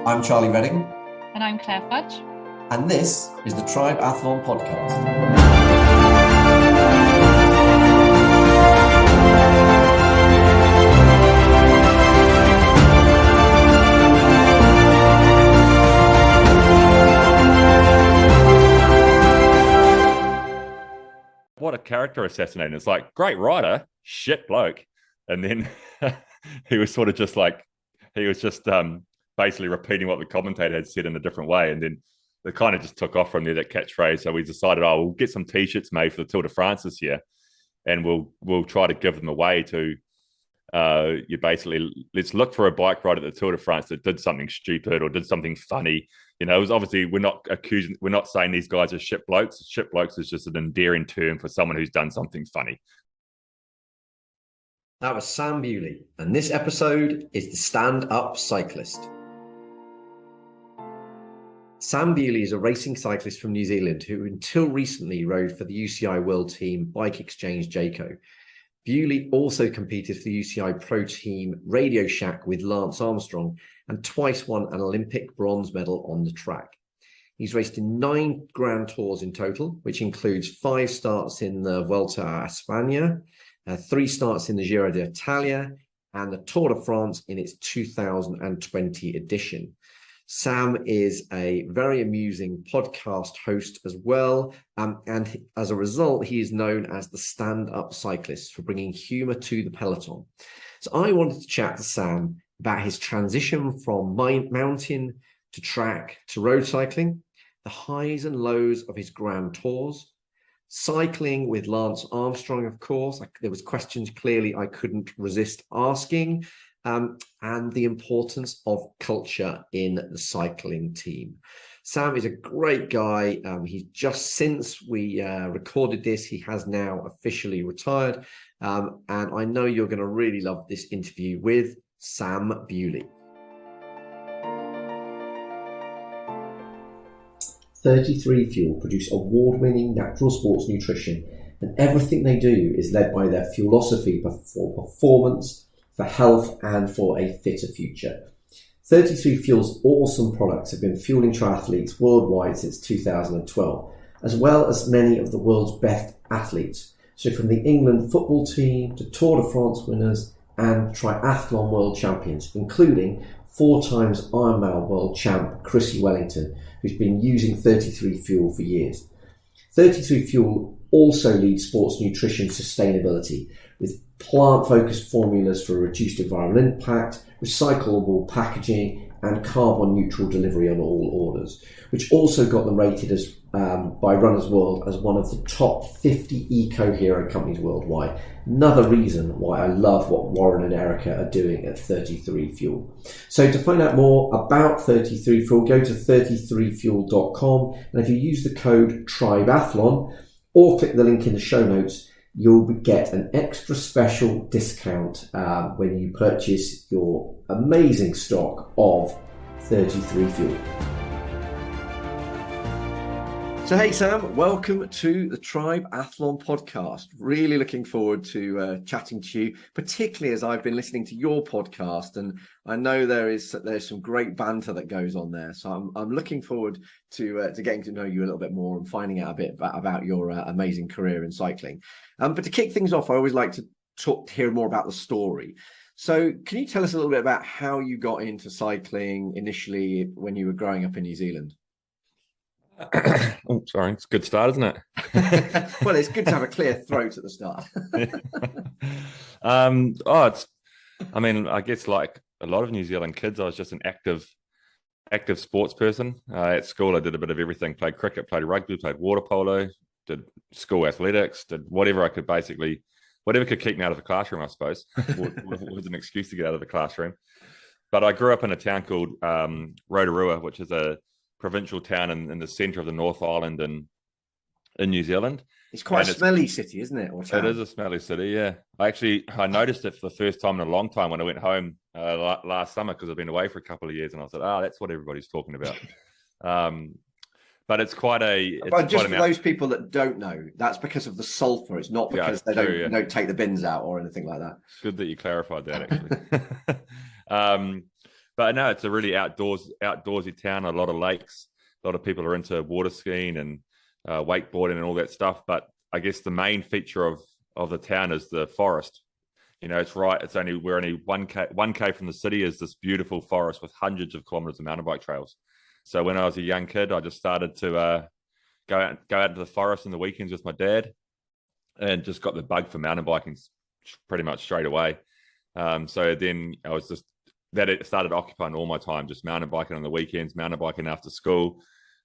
I'm Charlie Redding. And I'm Claire Fudge. And this is the TRIBEathlon podcast. What a character assassination. It's like, great writer, shit bloke. And then he was sort of just like, he was just basically repeating what the commentator had said in a different way. And then it kind of just took off from there, that catchphrase. So we decided, we'll get some T-shirts made for the Tour de France this year. And we'll try to give them away to, you basically, let's look for a bike ride at the Tour de France that did something stupid or did something funny. You know, it was obviously, we're not saying these guys are shit blokes. Shit blokes is just an endearing term for someone who's done something funny. That was Sam Bewley, and this episode is the stand-up cyclist. Sam Bewley is a racing cyclist from New Zealand who until recently rode for the UCI World Team BikeExchange Jayco. Bewley also competed for the UCI ProTeam RadioShack with Lance Armstrong and twice won an Olympic bronze medal on the track. He's raced in 9 Grand Tours in total, which includes 5 starts in the Vuelta a España, 3 starts in the Giro d'Italia, and the Tour de France in its 2020 edition. Sam is a very amusing podcast host as well, and as a result, he is known as the stand-up cyclist for bringing humour to the peloton. So I wanted to chat to Sam about his transition from mountain to track to road cycling, the highs and lows of his Grand Tours, cycling with Lance Armstrong, of course. There was questions clearly I couldn't resist asking, and the importance of culture in the cycling team. Sam is a great guy. He's just, since we recorded this, he has now officially retired. And I know you're going to really love this interview with Sam Bewley. 33 Fuel produce award-winning natural sports nutrition, and everything they do is led by their philosophy for performance, for health, and for a fitter future. 33 Fuel's awesome products have been fueling triathletes worldwide since 2012, as well as many of the world's best athletes. So from the England football team to Tour de France winners and triathlon world champions, including 4 times Ironman world champ Chrissie Wellington, who's been using 33 Fuel for years. 33 Fuel also leads sports nutrition sustainability with plant-focused formulas for reduced environmental impact, recyclable packaging, and carbon-neutral delivery on all orders, which also got them rated as by Runners World as one of the top 50 eco-hero companies worldwide. Another reason why I love what Warren and Erica are doing at 33 Fuel. So to find out more about 33 Fuel, go to 33fuel.com, and if you use the code TRIBEathlon or click the link in the show notes, you'll get an extra special discount when you purchase your amazing stock of 33 Fuel. So hey Sam, welcome to the TRIBEathlon podcast. Really looking forward to chatting to you, particularly as I've been listening to your podcast, and I know there's some great banter that goes on there. So I'm looking forward to getting to know you a little bit more and finding out a bit about your amazing career in cycling. But to kick things off, I always like to hear more about the story. So can you tell us a little bit about how you got into cycling initially when you were growing up in New Zealand? Oh, sorry. It's a good start, isn't it? Well, it's good to have a clear throat at the start. I guess like a lot of New Zealand kids, I was just an active sports person. At school, I did a bit of everything. Played cricket, played rugby, played water polo, did school athletics, did whatever I could basically, whatever could keep me out of the classroom, I suppose, was an excuse to get out of the classroom. But I grew up in a town called Rotorua, which is a provincial town in the centre of the North Island in New Zealand. It's quite a smelly city, isn't it? It is a smelly city, yeah. I noticed it for the first time in a long time when I went home last summer, because I've been away for a couple of years, and I thought, that's what everybody's talking about. But it's quite a... But just for those people that don't know, that's because of the sulphur. It's not because they don't take the bins out or anything like that. Good that you clarified that, actually. But no, it's a really outdoorsy town. A lot of lakes. A lot of people are into water skiing and wakeboarding and all that stuff. But I guess the main feature of the town is the forest. We're only 1K from the city is this beautiful forest with hundreds of kilometers of mountain bike trails. So when I was a young kid, I just started to go out into the forest in the weekends with my dad, and just got the bug for mountain biking pretty much straight away. So then it started occupying all my time, just mountain biking on the weekends, mountain biking after school.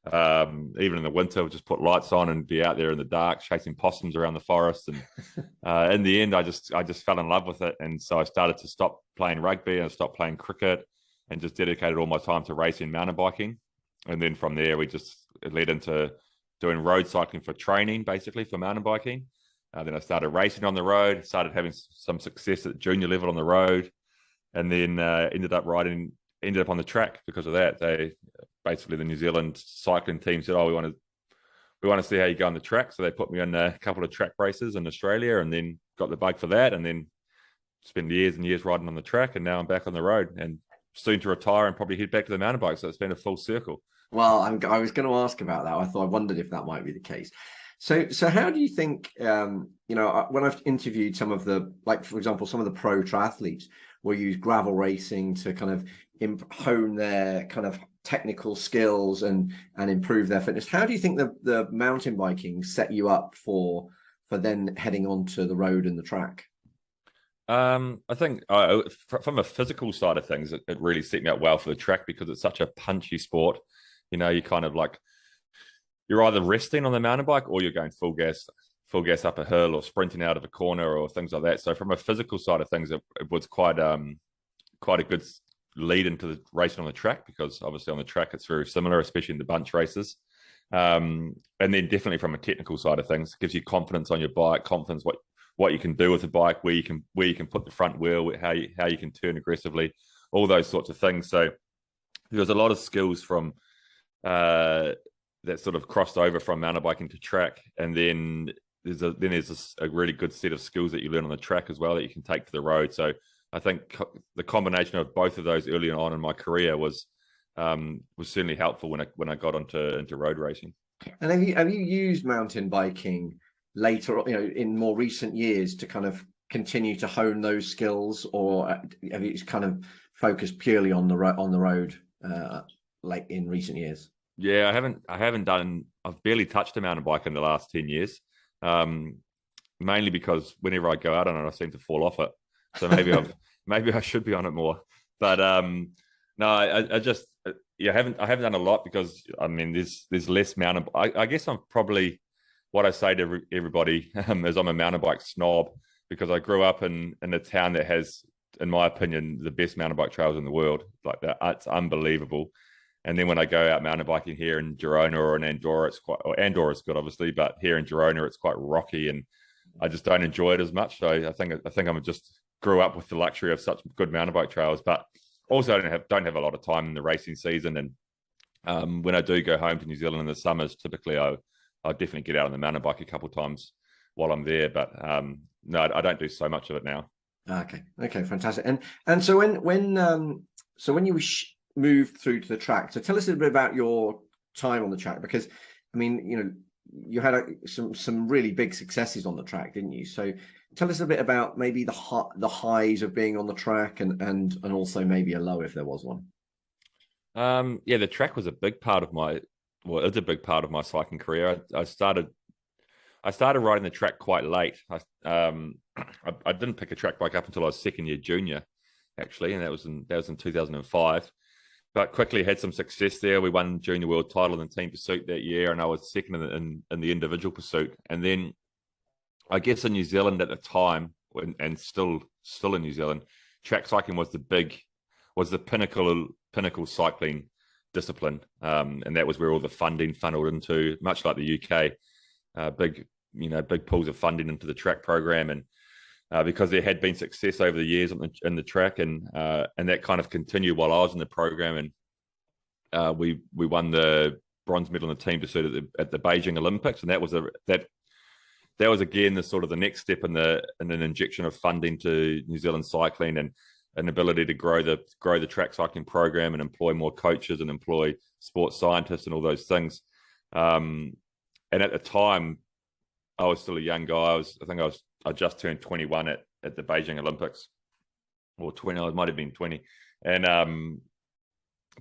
Even in the winter, we'll just put lights on and be out there in the dark chasing possums around the forest. And in the end, I just fell in love with it, and so I started to stop playing rugby and I stopped playing cricket and just dedicated all my time to racing mountain biking. And then from there, it led into doing road cycling for training, basically for mountain biking. Then I started racing on the road, started having some success at junior level on the road, and then ended up on the track because of that. Basically, the New Zealand cycling team said, "Oh, we want to see how you go on the track." So they put me on a couple of track races in Australia, and then got the bug for that, and then spent years and years riding on the track, and now I'm back on the road and soon to retire and probably head back to the mountain bike. So it's been a full circle. Well, I was going to ask about that. I wondered if that might be the case. So how do you think, when I've interviewed some of the, like, for example, some of the pro triathletes will use gravel racing to kind of hone their kind of technical skills and improve their fitness. How do you think the mountain biking set you up for then heading onto the road and the track? I think from a physical side of things, it really set me up well for the track because it's such a punchy sport. You kind of like, you're either resting on the mountain bike or you're going full gas up a hill or sprinting out of a corner or things like that. So from a physical side of things, it was quite a good lead into the racing on the track, because obviously on the track it's very similar, especially in the bunch races. And then definitely from a technical side of things, it gives you confidence on your bike, confidence what you can do with the bike, where you can put the front wheel, how you can turn aggressively, all those sorts of things. So there's a lot of skills from that sort of crossed over from mountain biking to track, and then there's a really good set of skills that you learn on the track as well that you can take to the road. So I think the combination of both of those early on in my career was certainly helpful when I got into road racing. And have you used mountain biking later, in more recent years, to kind of continue to hone those skills, or have you kind of focused purely on the road, like in recent years? Yeah, I've barely touched a mountain bike in the last 10 years. Mainly because whenever I go out on it, I seem to fall off it. So maybe I should be on it more. But no, I haven't done a lot, because there's less mountain. I guess I'm probably, what I say to everybody is I'm a mountain bike snob, because I grew up in a town that has, in my opinion, the best mountain bike trails in the world. Like that, it's unbelievable. And then when I go out mountain biking here in Girona or in Andorra, Andorra's good, obviously, but here in Girona, it's quite rocky, and I just don't enjoy it as much. So I think I'm just grew up with the luxury of such good mountain bike trails, but also I don't have a lot of time in the racing season. And when I do go home to New Zealand in the summers, typically I'll definitely get out on the mountain bike a couple of times while I'm there. But no, I don't do so much of it now. Okay, fantastic. And so when you moved through to the track, so tell us a little bit about your time on the track, because you had some really big successes on the track, didn't you? So tell us a bit about maybe the highs of being on the track, and also maybe a low if there was one. Yeah, the track was a big part of it's a big part of my cycling career. I started riding the track quite late. I didn't pick a track bike up until I was second year junior, actually, and that was in 2005. But quickly had some success there. We won junior world title in the team pursuit that year, and I was second in the individual pursuit. And then, I guess in New Zealand at the time, and still in New Zealand, track cycling was the pinnacle cycling discipline, and that was where all the funding funneled into, much like the UK, big pools of funding into the track program, and because there had been success over the years in the track, and that kind of continued while I was in the program, and we won the bronze medal in the team pursuit at the Beijing Olympics, and that was again the sort of the next step in an injection of funding to New Zealand cycling, and an ability to grow the track cycling program and employ more coaches and employ sports scientists and all those things. And at the time, I was still a young guy. I just turned 21 at the Beijing Olympics, or 20. I might have been 20, and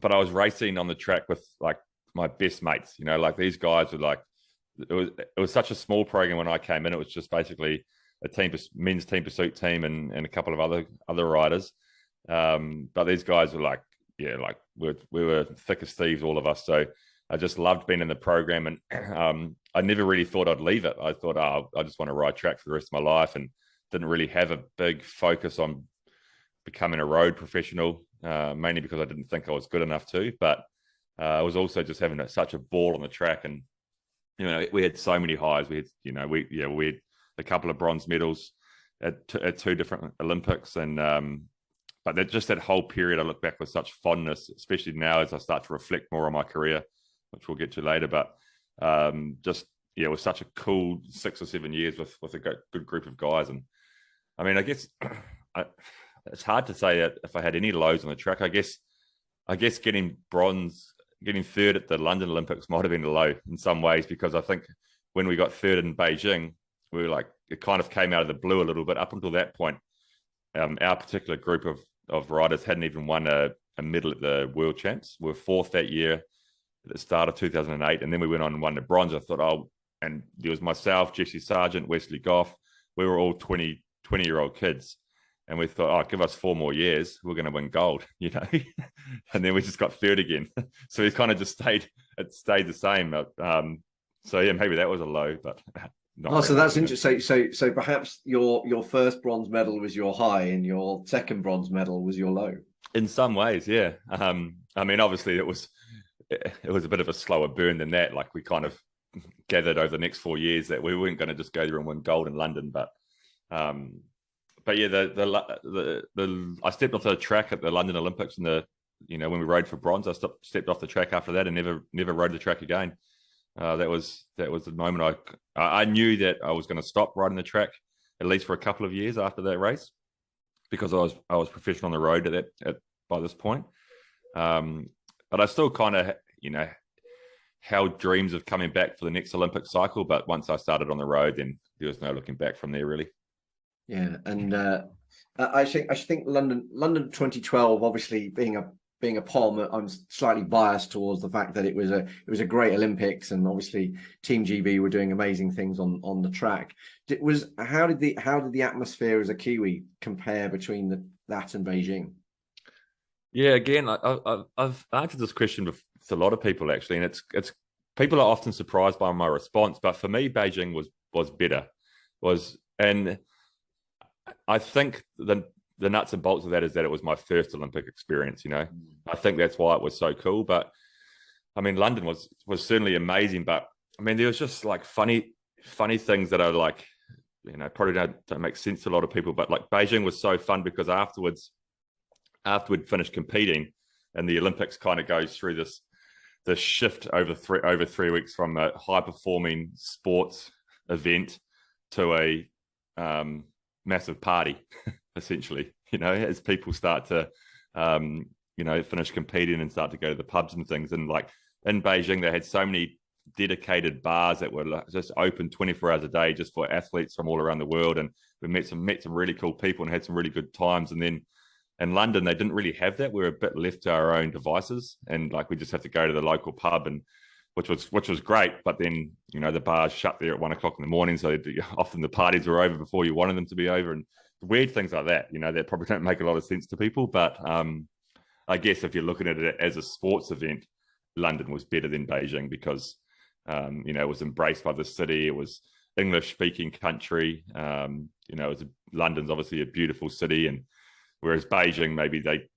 but I was racing on the track with like my best mates. Like these guys were like, it was such a small program when I came in. It was just basically a men's team pursuit team and a couple of other riders. But these guys were like, we were thick as thieves, all of us. So I just loved being in the program, and I never really thought I'd leave it. I thought, I just want to ride track for the rest of my life, and didn't really have a big focus on becoming a road professional, mainly because I didn't think I was good enough to. But I was also just having such a ball on the track, and we had so many highs. We had a couple of bronze medals at two different Olympics, and but that whole period I look back with such fondness, especially now as I start to reflect more on my career, which we'll get to later. But it was such a cool 6 or 7 years with a good group of guys. And I mean, I guess it's hard to say that if I had any lows on the track. I guess getting third at the London Olympics might have been a low in some ways, because I think when we got third in Beijing, we were like, it kind of came out of the blue a little bit. Up until that point, our particular group of riders hadn't even won a medal at the World Champs. We were fourth that year at the start of 2008, and then we went on and won the bronze. I thought, and there was myself, Jesse Sargent, Wesley Goff. We were all 20-year-old kids, and we thought, give us 4 more years, we're going to win gold, And then we just got third again. So we kind of just stayed the same. So yeah, maybe that was a low, but so that's interesting. So perhaps your first bronze medal was your high, and your second bronze medal was your low. In some ways, yeah. I mean, obviously it was a bit of a slower burn than that. Like, we kind of gathered over the next 4 years that we weren't going to just go there and win gold in London, but yeah, I stepped off the track at the London Olympics, and when we rode for bronze, I stepped off the track after that and never rode the track again. That was the moment I knew that I was going to stop riding the track, at least for a couple of years after that race, because I was professional on the road by this point. But I still kind of held dreams of coming back for the next Olympic cycle. But once I started on the road, then there was no looking back from there, really. Yeah, and I think London 2012, obviously being a POM, I'm slightly biased towards the fact that it was a great Olympics, and obviously Team GB were doing amazing things on the track. How did the atmosphere as a Kiwi compare between that and Beijing? Yeah, again, I've answered this question with a lot of people, actually, and it's people are often surprised by my response. But for me, Beijing was better. And I think the nuts and bolts of that is that it was my first Olympic experience. I think that's why it was so cool. But I mean, London was certainly amazing. But I mean, there was just like funny things that are like, probably don't make sense to a lot of people. But like, Beijing was so fun because after we'd finished competing, and the Olympics kind of goes through this shift over 3 weeks from a high performing sports event to a massive party, essentially, as people start to, finish competing and start to go to the pubs and things. And like in Beijing, they had so many dedicated bars that were just open 24 hours a day just for athletes from all around the world. And we met some really cool people and had some really good times. And then in London, they didn't really have that. We were a bit left to our own devices, and like we just have to go to the local pub, and which was great. But then the bars shut there at 1 o'clock in the morning, so often the parties were over before you wanted them to be over, and weird things like that. That probably don't make a lot of sense to people. But I guess if you're looking at it as a sports event, London was better than Beijing because it was embraced by the city. It was English speaking country. London's obviously a beautiful city, and whereas Beijing, maybe they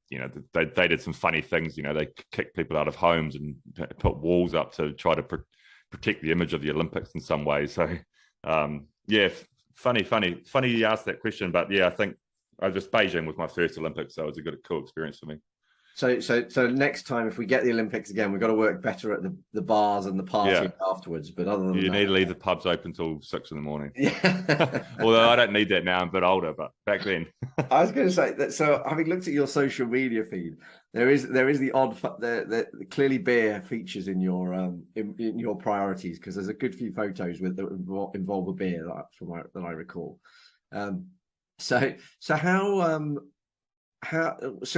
did some funny things. They kicked people out of homes and put walls up to try to protect the image of the Olympics in some ways. So yeah, funny you asked that question. But yeah, I think Beijing was my first Olympics, so it was a cool experience for me. So next time, if we get the Olympics again, we've got to work better at the bars and the party afterwards. But other than you that, need to leave the pubs open till 6 a.m. Yeah. Although I don't need that now. I'm a bit older, but back then. I was going to say that. So having looked at your social media feed, there is the odd, the clearly beer features in your in your priorities, because there's a good few photos that involve a beer that I recall. So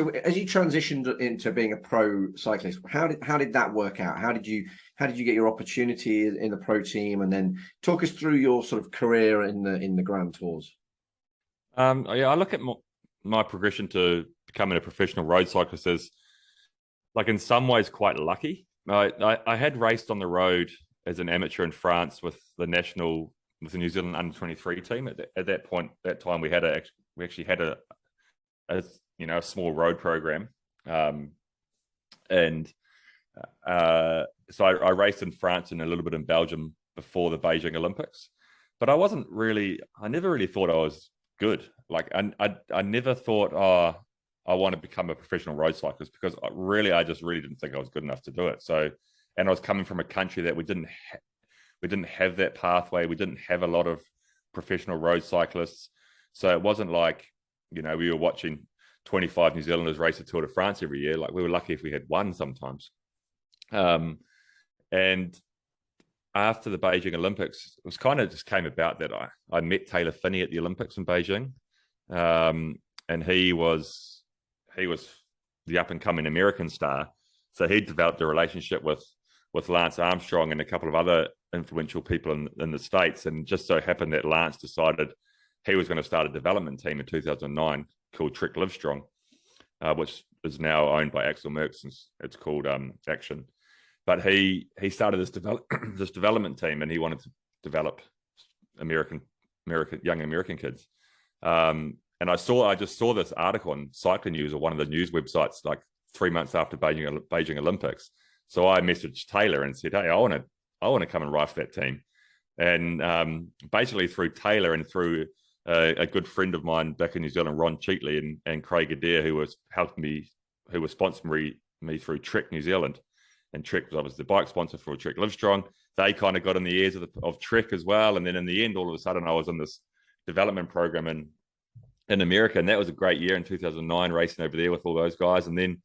as you transitioned into being a pro cyclist, how did that work out? How did you get your opportunity in the pro team, and then talk us through your sort of career in the Grand Tours? I look at my progression to becoming a professional road cyclist as, like, in some ways quite lucky. I had raced on the road as an amateur in France with the New Zealand under-23 team. At that time we actually had a small road program, and so I raced in France and a little bit in Belgium before the Beijing Olympics. But I never really thought I was good. Like I never thought, I want to become a professional road cyclist, because I just really didn't think I was good enough to do it. So, and I was coming from a country that we didn't have that pathway. We didn't have a lot of professional road cyclists. So it wasn't like, we were watching 25 New Zealanders race the Tour de France every year. Like, we were lucky if we had one sometimes. And after the Beijing Olympics, it was kind of just came about that I met Taylor Phinney at the Olympics in Beijing. And he was the up and coming American star. So he developed a relationship with Lance Armstrong and a couple of other influential people in the States. And just so happened that Lance decided he was going to start a development team in 2009 called Trek Livestrong, which is now owned by Axel Merckx. It's called Action. But he started this development team, and he wanted to develop young American kids. And I just saw this article on Cycling News, or one of the news websites, like 3 months after Beijing Olympics. So I messaged Taylor and said, "Hey, I want to come and ride for that team." And basically through Taylor and through a good friend of mine back in New Zealand, Ron Cheatley and Craig Adair, who was sponsoring me through Trek New Zealand. And Trek was the bike sponsor for Trek Livestrong. They kind of got in the ears of Trek as well. And then in the end, all of a sudden, I was on this development program in America. And that was a great year in 2009, racing over there with all those guys. And then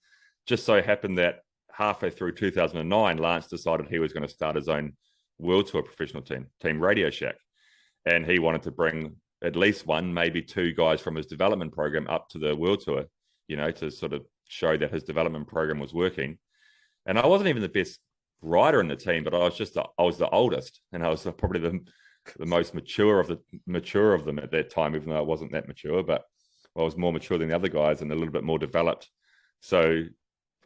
just so happened that halfway through 2009, Lance decided he was going to start his own World Tour professional team RadioShack. And he wanted to bring at least one, maybe two guys from his development program up to the World Tour, to sort of show that his development program was working. And I wasn't even the best rider in the team, but I was the oldest, and I was probably the most mature of them at that time, even though I wasn't that mature, but I was more mature than the other guys and a little bit more developed. So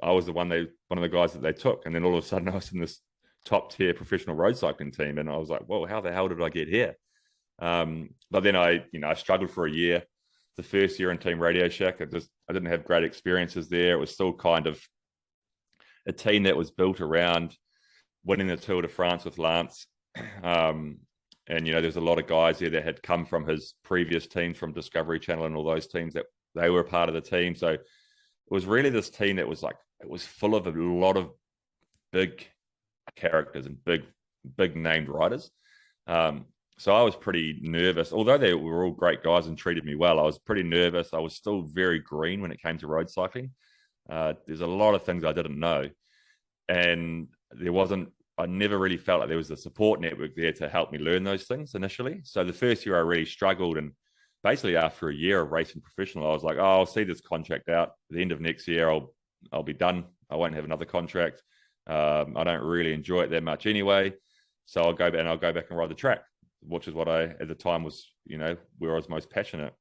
I was one of the guys that they took. And then all of a sudden I was in this top tier professional road cycling team. And I was like, well, how the hell did I get here? But then I struggled for a year. The first year in Team RadioShack, I didn't have great experiences there. It was still kind of a team that was built around winning the Tour de France with Lance. And, there's a lot of guys there that had come from his previous teams from Discovery Channel and all those teams that they were part of the team. So it was really this team that was it was full of a lot of big characters and big named riders. So I was pretty nervous, although they were all great guys and treated me well. I was pretty nervous. I was still very green when it came to road cycling. There's a lot of things I didn't know, and I never really felt like there was a support network there to help me learn those things initially. So the first year I really struggled, and basically after a year of racing professional, I was like, I'll see this contract out. At the end of next year, I'll be done. I won't have another contract. I don't really enjoy it that much anyway. So I'll go back and ride the track, which is what I, at the time, was, where I was most passionate.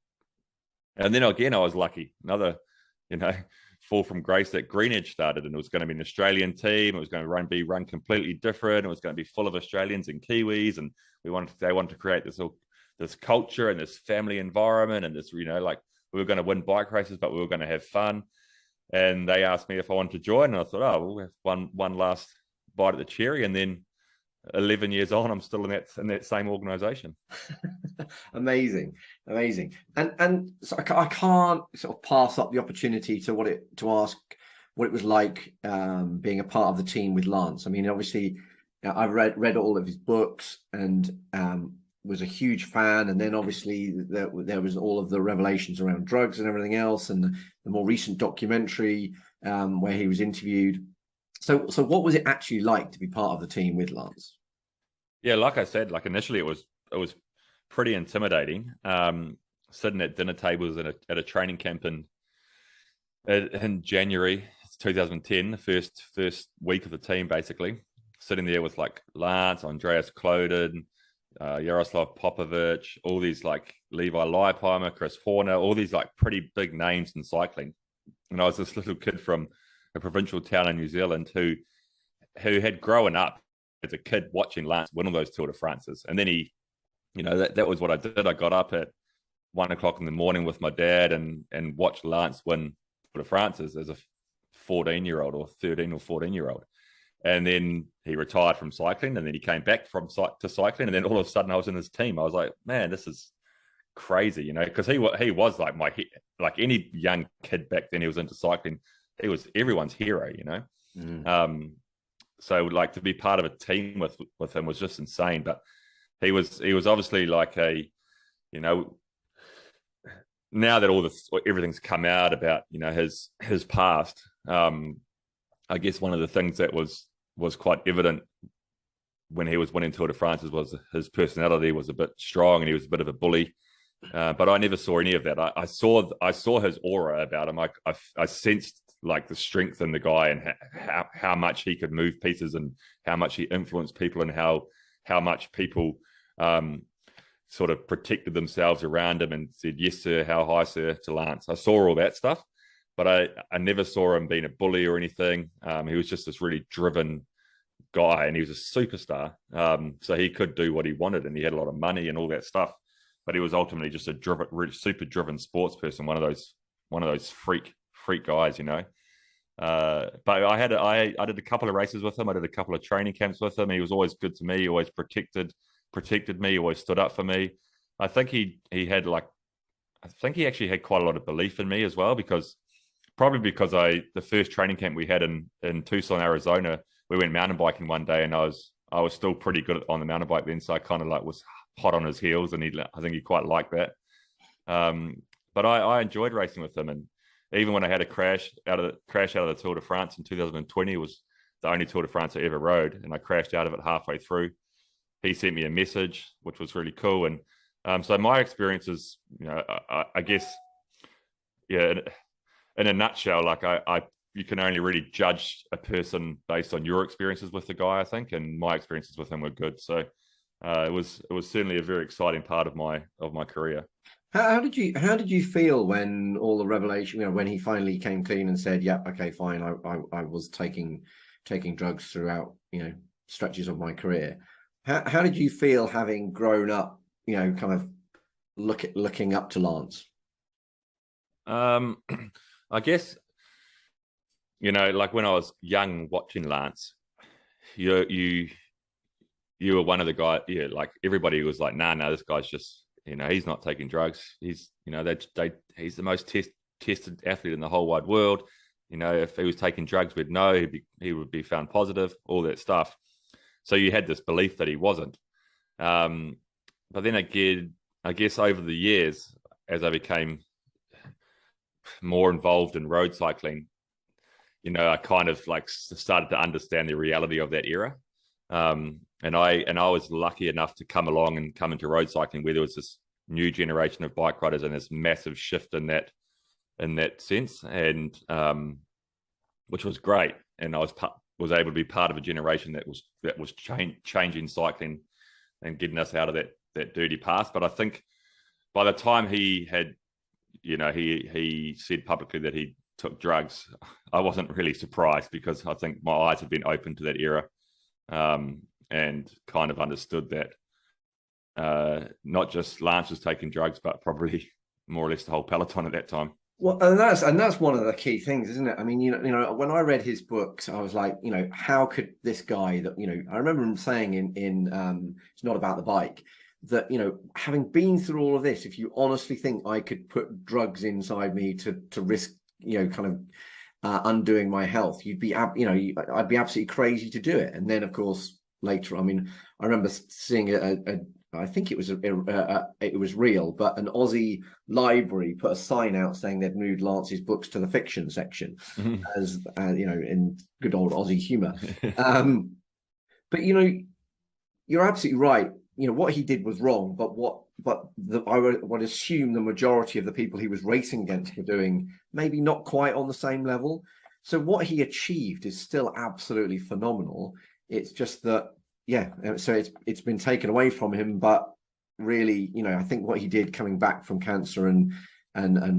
And then again, I was lucky. Another, fall from grace that Greenedge started, and it was going to be an Australian team. It was going to be run completely different. It was going to be full of Australians and Kiwis, and they wanted to create this culture and this family environment, and this, we were going to win bike races, but we were going to have fun. And they asked me if I wanted to join, and I thought, we'll have one last bite at the cherry, and then 11 years on, I'm still in that same organization. Amazing. And so I can't sort of pass up the opportunity to ask what it was like being a part of the team with Lance. I mean, obviously, I've read all of his books and was a huge fan. And then obviously there was all of the revelations around drugs and everything else, and the more recent documentary where he was interviewed. So what was it actually like to be part of the team with Lance? Yeah, like I said, like initially it was pretty intimidating. Sitting at dinner tables at a training camp in January 2010, the first week of the team, basically sitting there with like Lance, Andreas Kloden, Jaroslav Popovic, all these like Levi Leipheimer, Chris Horner, all these like pretty big names in cycling. And I was this little kid from a provincial town in New Zealand who had grown up as a kid watching Lance win all those Tour de France's. And then he, that was what I did. I got up at 1 o'clock in the morning with my dad and watched Lance win Tour de France's as a 14-year-old or 13 or 14-year-old. And then he retired from cycling, and then he came back to cycling, and then all of a sudden I was in his team. I was like, man, this is crazy, because he was like any young kid back then. He was into cycling. He was everyone's hero, So like to be part of a team with him was just insane. But he was obviously like now that everything's come out about his past. I guess one of the things that was quite evident when he was winning Tour de France was his personality was a bit strong and he was a bit of a bully. But I never saw any of that. I saw his aura about him. I sensed like the strength in the guy and how much he could move pieces and how much he influenced people and how much people sort of protected themselves around him and said, yes, sir, how high, sir, to Lance. I saw all that stuff, but I never saw him being a bully or anything. He was just this really driven guy and he was a superstar. So he could do what he wanted and he had a lot of money and all that stuff, but he was ultimately just a really super driven sports person, one of those freak guys, But I did a couple of races with him. I did a couple of training camps with him. He was always good to me. He always protected me. He always stood up for me. I think he actually had quite a lot of belief in me as well, because the first training camp we had in Tucson, Arizona, we went mountain biking one day, and I was still pretty good on the mountain bike then, so I kind of like was hot on his heels, and I think he quite liked that. But I enjoyed racing with him, and even when I had a crash out of the Tour de France in 2020, it was the only Tour de France I ever rode, and I crashed out of it halfway through. He sent me a message, which was really cool, and so my experiences, I guess, yeah. In a nutshell, like you can only really judge a person based on your experiences with the guy, I think, and my experiences with him were good. So it was certainly a very exciting part of my career. How did you feel when all the revelation, when he finally came clean and said, "Yeah, okay, fine, I was taking drugs throughout, stretches of my career." How did you feel having grown up, kind of looking up to Lance? I guess, like when I was young watching Lance, you were one of the guys, like everybody was like, nah, this guy's just, he's not taking drugs. He's, he's the most tested athlete in the whole wide world. If he was taking drugs, we'd know he would be found positive, all that stuff. So you had this belief that he wasn't. But then again, I guess over the years, as I became more involved in road cycling, I kind of like started to understand the reality of that era. And I was lucky enough to come into road cycling where there was this new generation of bike riders and this massive shift in that sense, and which was great. And I was able to be part of a generation that was changing cycling and getting us out of that dirty past. But I think by the time he had, he said publicly that he took drugs, I wasn't really surprised, because I think my eyes had been open to that era, and kind of understood that not just Lance was taking drugs, but probably more or less the whole peloton at that time. Well, and that's one of the key things, isn't it? I mean, when I read his books, I was like, how could this guy that, I remember him saying in It's Not About the Bike, that, having been through all of this, if you honestly think I could put drugs inside me to risk, kind of undoing my health. I'd be absolutely crazy to do it. And then, of course, later, I mean, I remember seeing I think it was real, but an Aussie library put a sign out saying they'd moved Lance's books to the fiction section, as in good old Aussie humour. But you're absolutely right. What he did was wrong, I would assume the majority of the people he was racing against were doing maybe not quite on the same level. So what he achieved is still absolutely phenomenal. It's just that, so it's been taken away from him. But really, I think what he did coming back from cancer and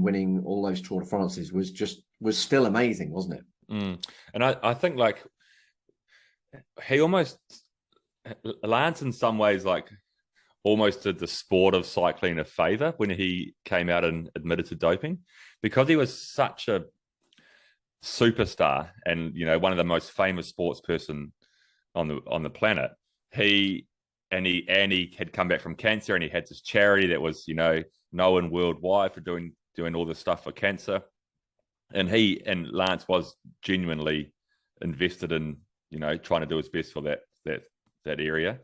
winning all those Tour de France's was still amazing, wasn't it? And I think like he almost, Lance in some ways like almost did the sport of cycling a favor when he came out and admitted to doping, because he was such a superstar and one of the most famous sports person on the planet. He had come back from cancer, and he had this charity that was known worldwide for doing all this stuff for cancer, and Lance was genuinely invested in trying to do his best for that area.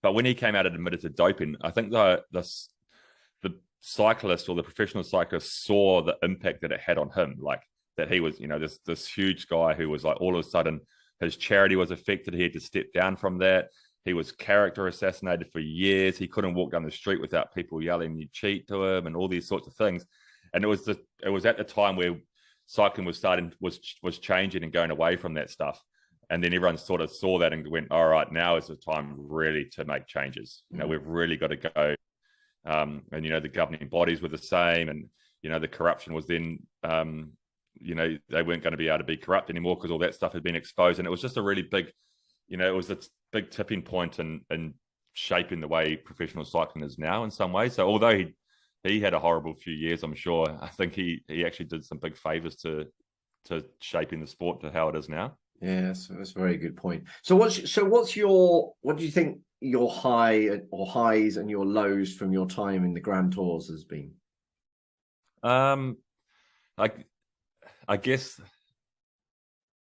But when he came out and admitted to doping, I think the cyclist or the professional cyclist saw the impact that it had on him, like that he was this huge guy who was like all of a sudden his charity was affected. He had to step down from that. He was character assassinated for years. He couldn't walk down the street without people yelling "you cheat" to him and all these sorts of things. And it was at the time where cycling was changing and going away from that stuff. And then everyone sort of saw that and went, all right, now is the time really to make changes. We've really got to go. And the governing bodies were the same, and the corruption was then they weren't going to be able to be corrupt anymore because all that stuff had been exposed. And it was just a really big, it was a big tipping point in shaping the way professional cycling is now in some ways. So although he had a horrible few years, I'm sure, I think he actually did some big favors to shaping the sport to how it is now. Yeah, that's a very good point. So what do you think your high or highs and your lows from your time in the Grand Tours has been? I guess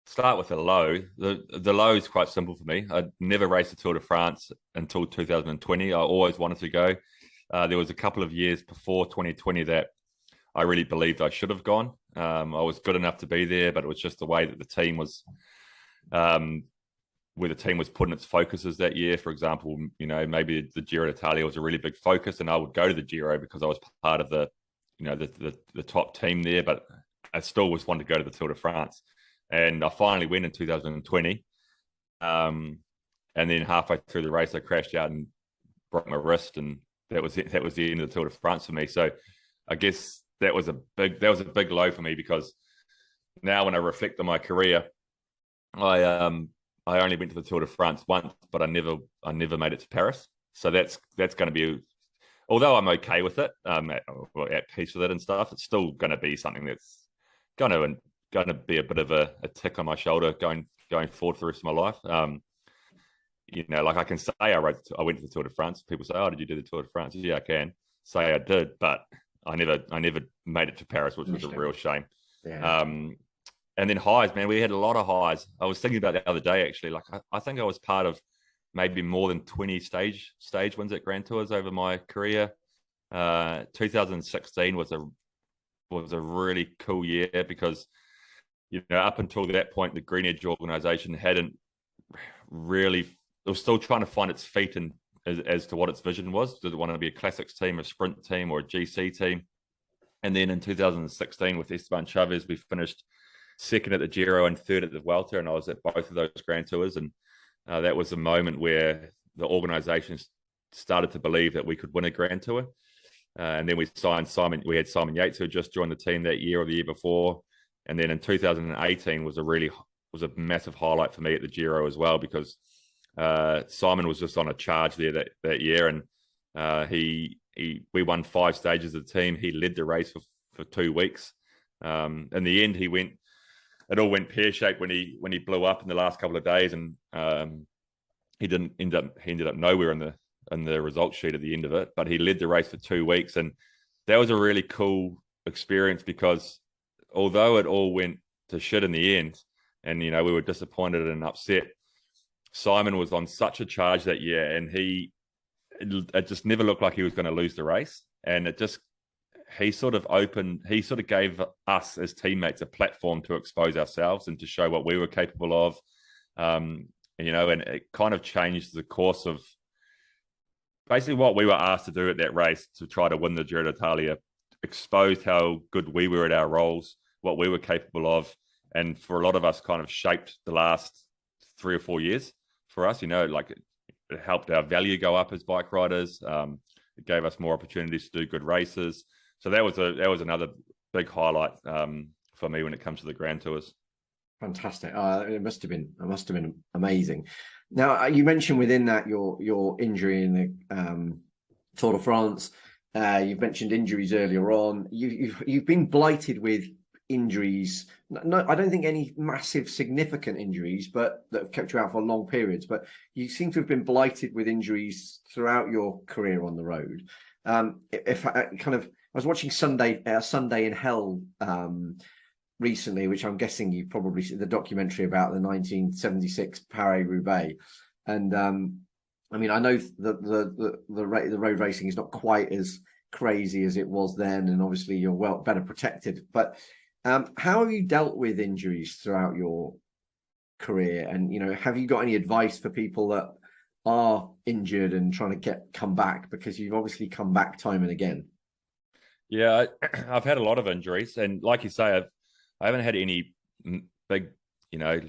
start with a low. The low is quite simple for me. I never raced the Tour de France until 2020. I always wanted to go. There was a couple of years before 2020 that I really believed I should have gone. I was good enough to be there, but it was just the way that the team was, where the team was putting its focuses that year. For example, maybe the Giro d'Italia was a really big focus, and I would go to the Giro because I was part of the top team there, but I still was wanting to go to the Tour de France. And I finally went in 2020. And then halfway through the race, I crashed out and broke my wrist, and that was it. That was the end of the Tour de France for me. So I guess that was a big low for me, because now when I reflect on my career, I only went to the Tour de France once, but I never made it to Paris. So that's going to be, although I'm okay with it, at peace with it and stuff, it's still going to be something that's going to be a bit of a tick on my shoulder going forward for the rest of my life. Like I can say I went to the Tour de France. People say, "Oh, did you do the Tour de France?" Yeah, I can say I did, but I never made it to Paris, which was a real shame. Yeah. And then highs, man, we had a lot of highs. I was thinking about the other day, actually. Like I think I was part of maybe more than 20 stage wins at Grand Tours over my career. 2016 was a really cool year because up until that point, the Green Edge organization hadn't really. It was still trying to find its feet as to what its vision was. Did it want to be a classics team, a sprint team, or a GC team? And then in 2016, with Esteban Chavez, we finished second at the Giro and third at the Vuelta, and I was at both of those Grand Tours. And that was a moment where the organisation started to believe that we could win a Grand Tour. And then we signed Simon. We had Simon Yates, who had just joined the team that year or the year before. And then in 2018 was a massive highlight for me at the Giro as well, because Simon was just on a charge there that year, and we won 5 stages of the team. He led the race for 2 weeks. In the end, it all went pear-shaped when he blew up in the last couple of days, and he ended up nowhere in the results sheet at the end of it. But he led the race for 2 weeks, and that was a really cool experience, because although it all went shit in the end. And, you know, we were disappointed and upset. Simon was on such a charge that year, and it just never looked like he was going to lose the race. And he sort of gave us as teammates a platform to expose ourselves and to show what we were capable of. You know, and it kind of changed the course of basically what we were asked to do at that race to try to win the Giro d'Italia, exposed how good we were at our roles, what we were capable of. And for a lot of us, kind of shaped the last 3 or 4 years for us. You know, like it helped our value go up as bike riders. It gave us more opportunities to do good races. So that was another big highlight for me when it comes to the Grand Tours. Fantastic. It must have been amazing. Now, you mentioned within that your injury in the Tour de France. You've mentioned injuries earlier on. You've been blighted with injuries. No, I don't think any massive significant injuries, but that have kept you out for long periods. But you seem to have been blighted with injuries throughout your career on the road. I was watching Sunday in Hell recently, which I'm guessing you probably see, the documentary about the 1976 Paris-Roubaix. And I mean, I know the road racing is not quite as crazy as it was then, and obviously you're better protected. But how have you dealt with injuries throughout your career? And, you know, have you got any advice for people that are injured and trying to come back? Because you've obviously come back time and again. Yeah, I've had a lot of injuries, and like you say, I haven't had any big, you know,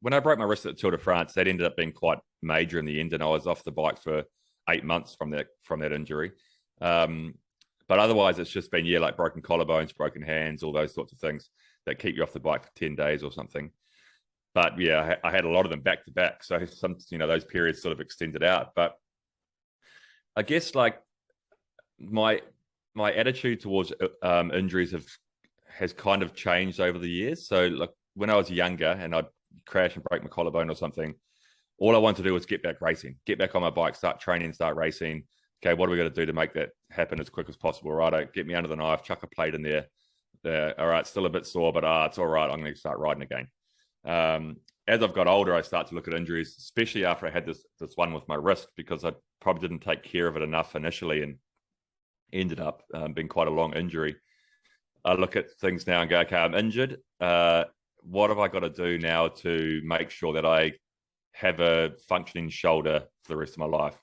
when I broke my wrist at the Tour de France, that ended up being quite major in the end, and I was off the bike for 8 months from that injury. But otherwise, it's just been, like broken collarbones, broken hands, all those sorts of things that keep you off the bike for 10 days or something. But yeah, I had a lot of them back to back. So those periods sort of extended out. But I guess like my attitude towards injuries has kind of changed over the years. So like when I was younger and I'd crash and break my collarbone or something, all I wanted to do was get back racing, get back on my bike, start training, start racing. Okay, what are we going to do to make that happen as quick as possible? Right, get me under the knife, chuck a plate in there. All right, still a bit sore, but it's all right. I'm going to start riding again. As I've got older, I start to look at injuries, especially after I had this one with my wrist, because I probably didn't take care of it enough initially and ended up being quite a long injury. I look at things now and go, okay, I'm injured. What have I got to do now to make sure that I have a functioning shoulder for the rest of my life?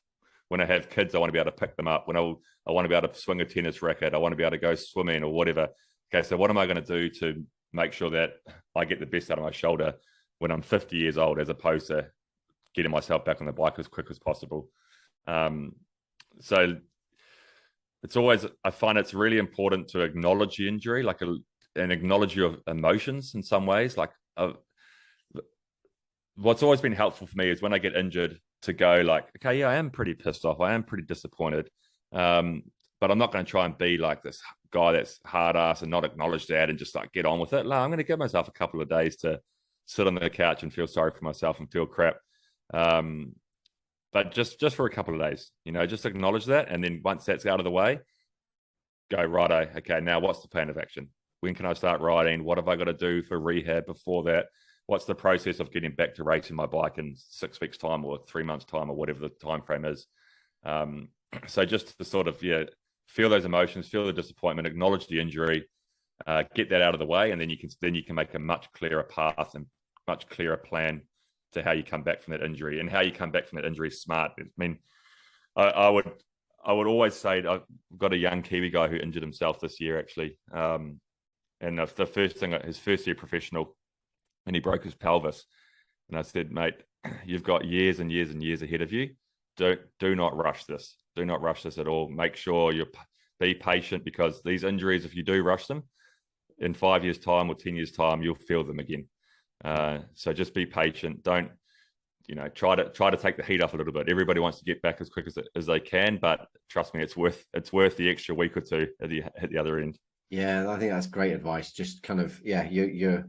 When I have kids, I want to be able to pick them up. When I want to be able to swing a tennis racket, I want to be able to go swimming or whatever. Okay, so what am I going to do to make sure that I get the best out of my shoulder when I'm 50 years old, as opposed to getting myself back on the bike as quick as possible? So it's always, I find it's really important to acknowledge the injury, and acknowledge your emotions in some ways. Like what's always been helpful for me is when I get injured to go like, okay, yeah, I am pretty pissed off. I am pretty disappointed. But I'm not going to try and be like this guy that's hard ass and not acknowledge that and just like get on with it. No, I'm going to give myself a couple of days to sit on the couch and feel sorry for myself and feel crap. But just for a couple of days, you know, just acknowledge that. And then once that's out of the way, go, righto, okay, now what's the plan of action? When can I start riding? What have I got to do for rehab before that? What's the process of getting back to racing my bike in 6 weeks' time or 3 months' time or whatever the time frame is? So just to sort of, feel those emotions, feel the disappointment, acknowledge the injury, get that out of the way, and then you can make a much clearer path and much clearer plan to how you come back from that injury, and how you come back from that injury smart. I mean, I would always say, I've got a young Kiwi guy who injured himself this year actually, and the first thing, his first year professional, and he broke his pelvis. And I said, mate, you've got years and years and years ahead of you. Do not rush this. Do not rush this at all. Make sure be patient, because these injuries, if you do rush them, in 5 years' time or 10 years' time, you'll feel them again. So just be patient. Don't, try to take the heat off a little bit. Everybody wants to get back as quick as they can, but trust me, it's worth the extra week or two at the other end. Yeah, I think that's great advice. Just kind of, you're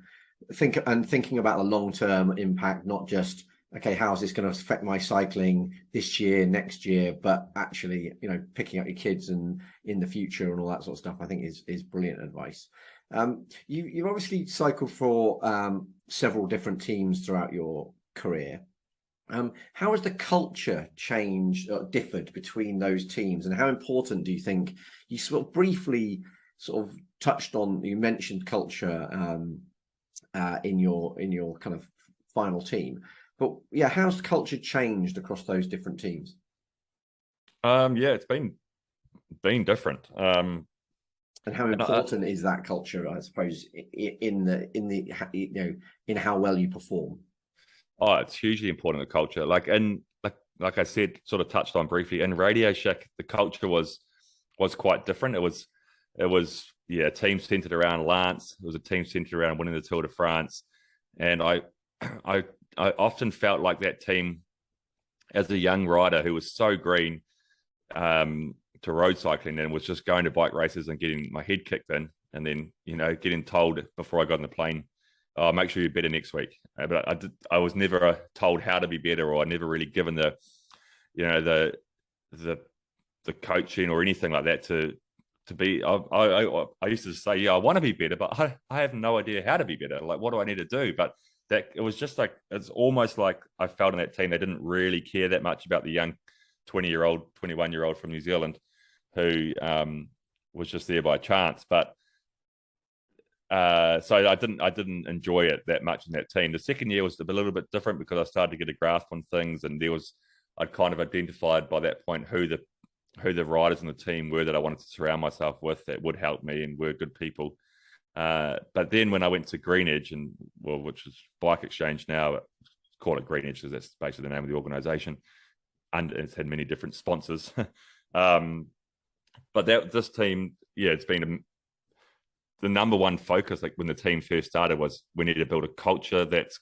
thinking about the long-term impact, not just, okay, how's this going to affect my cycling this year, next year, but actually, picking up your kids and in the future and all that sort of stuff, I think is brilliant advice. You've obviously cycled for several different teams throughout your career. How has the culture changed or differed between those teams, and how important do you think, you sort of briefly sort of touched on, you mentioned culture in your kind of final team, but yeah, how's the culture changed across those different teams? Yeah, it's been different. And how important is that culture, I suppose, in how well you perform? Oh, it's hugely important, the culture. Like I said, sort of touched on briefly, in RadioShack, the culture was quite different. It was a team centered around Lance. It was a team centered around winning the Tour de France, and I often felt like that team, as a young rider who was so green to road cycling, and was just going to bike races and getting my head kicked in, and then getting told before I got on the plane, "Oh, make sure you're better next week." But I was never told how to be better, or I never really given the coaching or anything like that to be. I used to say, yeah, I want to be better, but I have no idea how to be better. Like, what do I need to do? But that it was just like, it's almost like I felt in that team they didn't really care that much about the young 20-year-old, 21-year-old from New Zealand who was just there by chance. But so I didn't enjoy it that much in that team. The second year was a little bit different because I started to get a grasp on things, and I'd kind of identified by that point who the riders in the team were that I wanted to surround myself with that would help me and were good people. But then when I went to Greenedge, which is BikeExchange now, call it Greenedge because that's basically the name of the organization, and it's had many different sponsors. But this team, yeah, it's been the number one focus. Like when the team first started, was we need to build a culture that's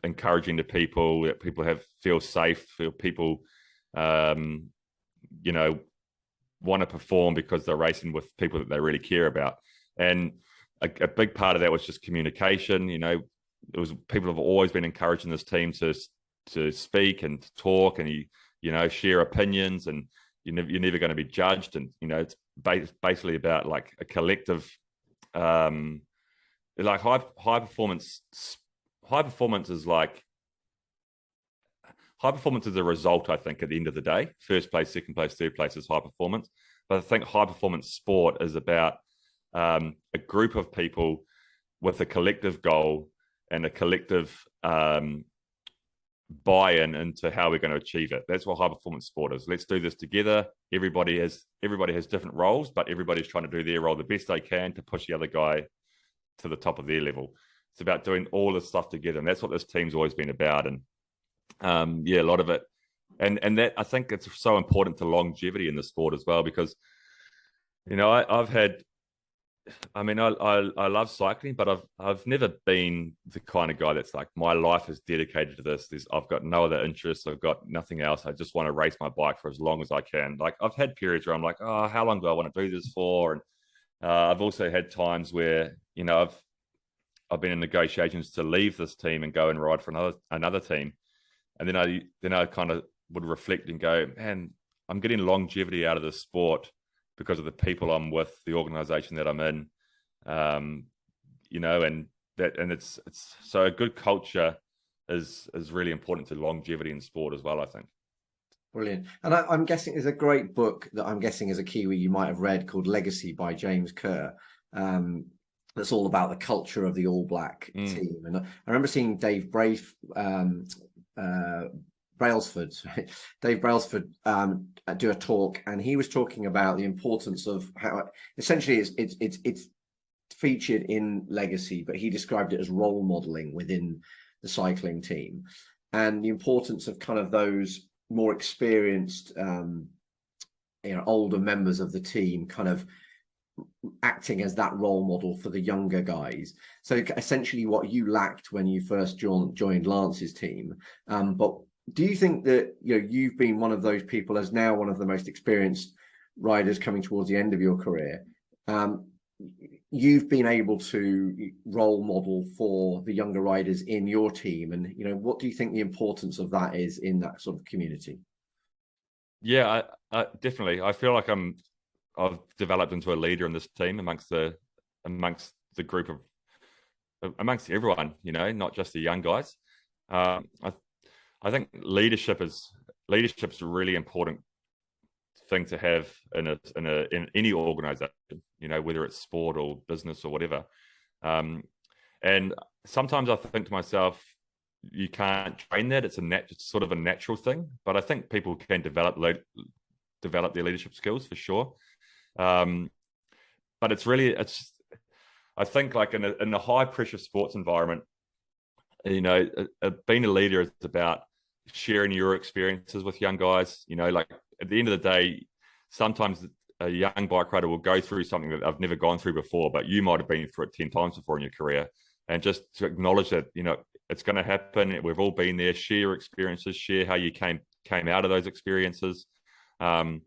encouraging to people, that people feel safe, feel people want to perform because they're racing with people that they really care about. And a big part of that was just communication. It was, people have always been encouraging this team to speak and to talk and share opinions, and you're never going to be judged. And it's basically about like a collective, like high performance is like, high performance is a result, I think, at the end of the day. First place, second place, third place is high performance. But I think high performance sport is about a group of people with a collective goal and a collective buy-in into how we're going to achieve it. That's what high performance sport is. Let's do this together. Everybody has different roles, but everybody's trying to do their role the best they can to push the other guy to the top of their level. It's about doing all this stuff together, and that's what this team's always been about. And a lot of it, and that, I think it's so important to longevity in the sport as well, because I love cycling, but I've never been the kind of guy that's like, my life is dedicated to this. I've got no other interests. I've got nothing else. I just want to race my bike for as long as I can. Like, I've had periods where I'm like, oh, how long do I want to do this for? And I've also had times where I've been in negotiations to leave this team and go and ride for another team, and then I kind of would reflect and go, man, I'm getting longevity out of this sport because of the people I'm with, the organization that I'm in, and it's so a good culture is really important to longevity in sport as well, I think. Brilliant. And I'm guessing there's a great book that I'm guessing as a Kiwi you might have read called Legacy by James Kerr. That's all about the culture of the All Black team. And I remember seeing Dave Brailsford do a talk, and he was talking about the importance of how essentially it's featured in Legacy, but he described it as role modeling within the cycling team, and the importance of kind of those more experienced older members of the team kind of acting as that role model for the younger guys. So essentially what you lacked when you first joined Lance's team, but do you think that you've been one of those people, as now one of the most experienced riders coming towards the end of your career, you've been able to role model for the younger riders in your team, and what do you think the importance of that is in that sort of community? Yeah, I definitely. I feel like I've developed into a leader in this team amongst the amongst the group of amongst everyone, not just the young guys. I think leadership's a really important thing to have in any organization, whether it's sport or business or whatever. And sometimes I think to myself, you can't train that. It's sort of a natural thing, but I think people can develop their leadership skills for sure. But I think like in a high pressure sports environment, being a leader is about sharing your experiences with young guys. Like at the end of the day, sometimes a young bike rider will go through something that I've never gone through before, but you might have been through it 10 times before in your career. And just to acknowledge that, it's going to happen. We've all been there. Share your experiences, share how you came out of those experiences. And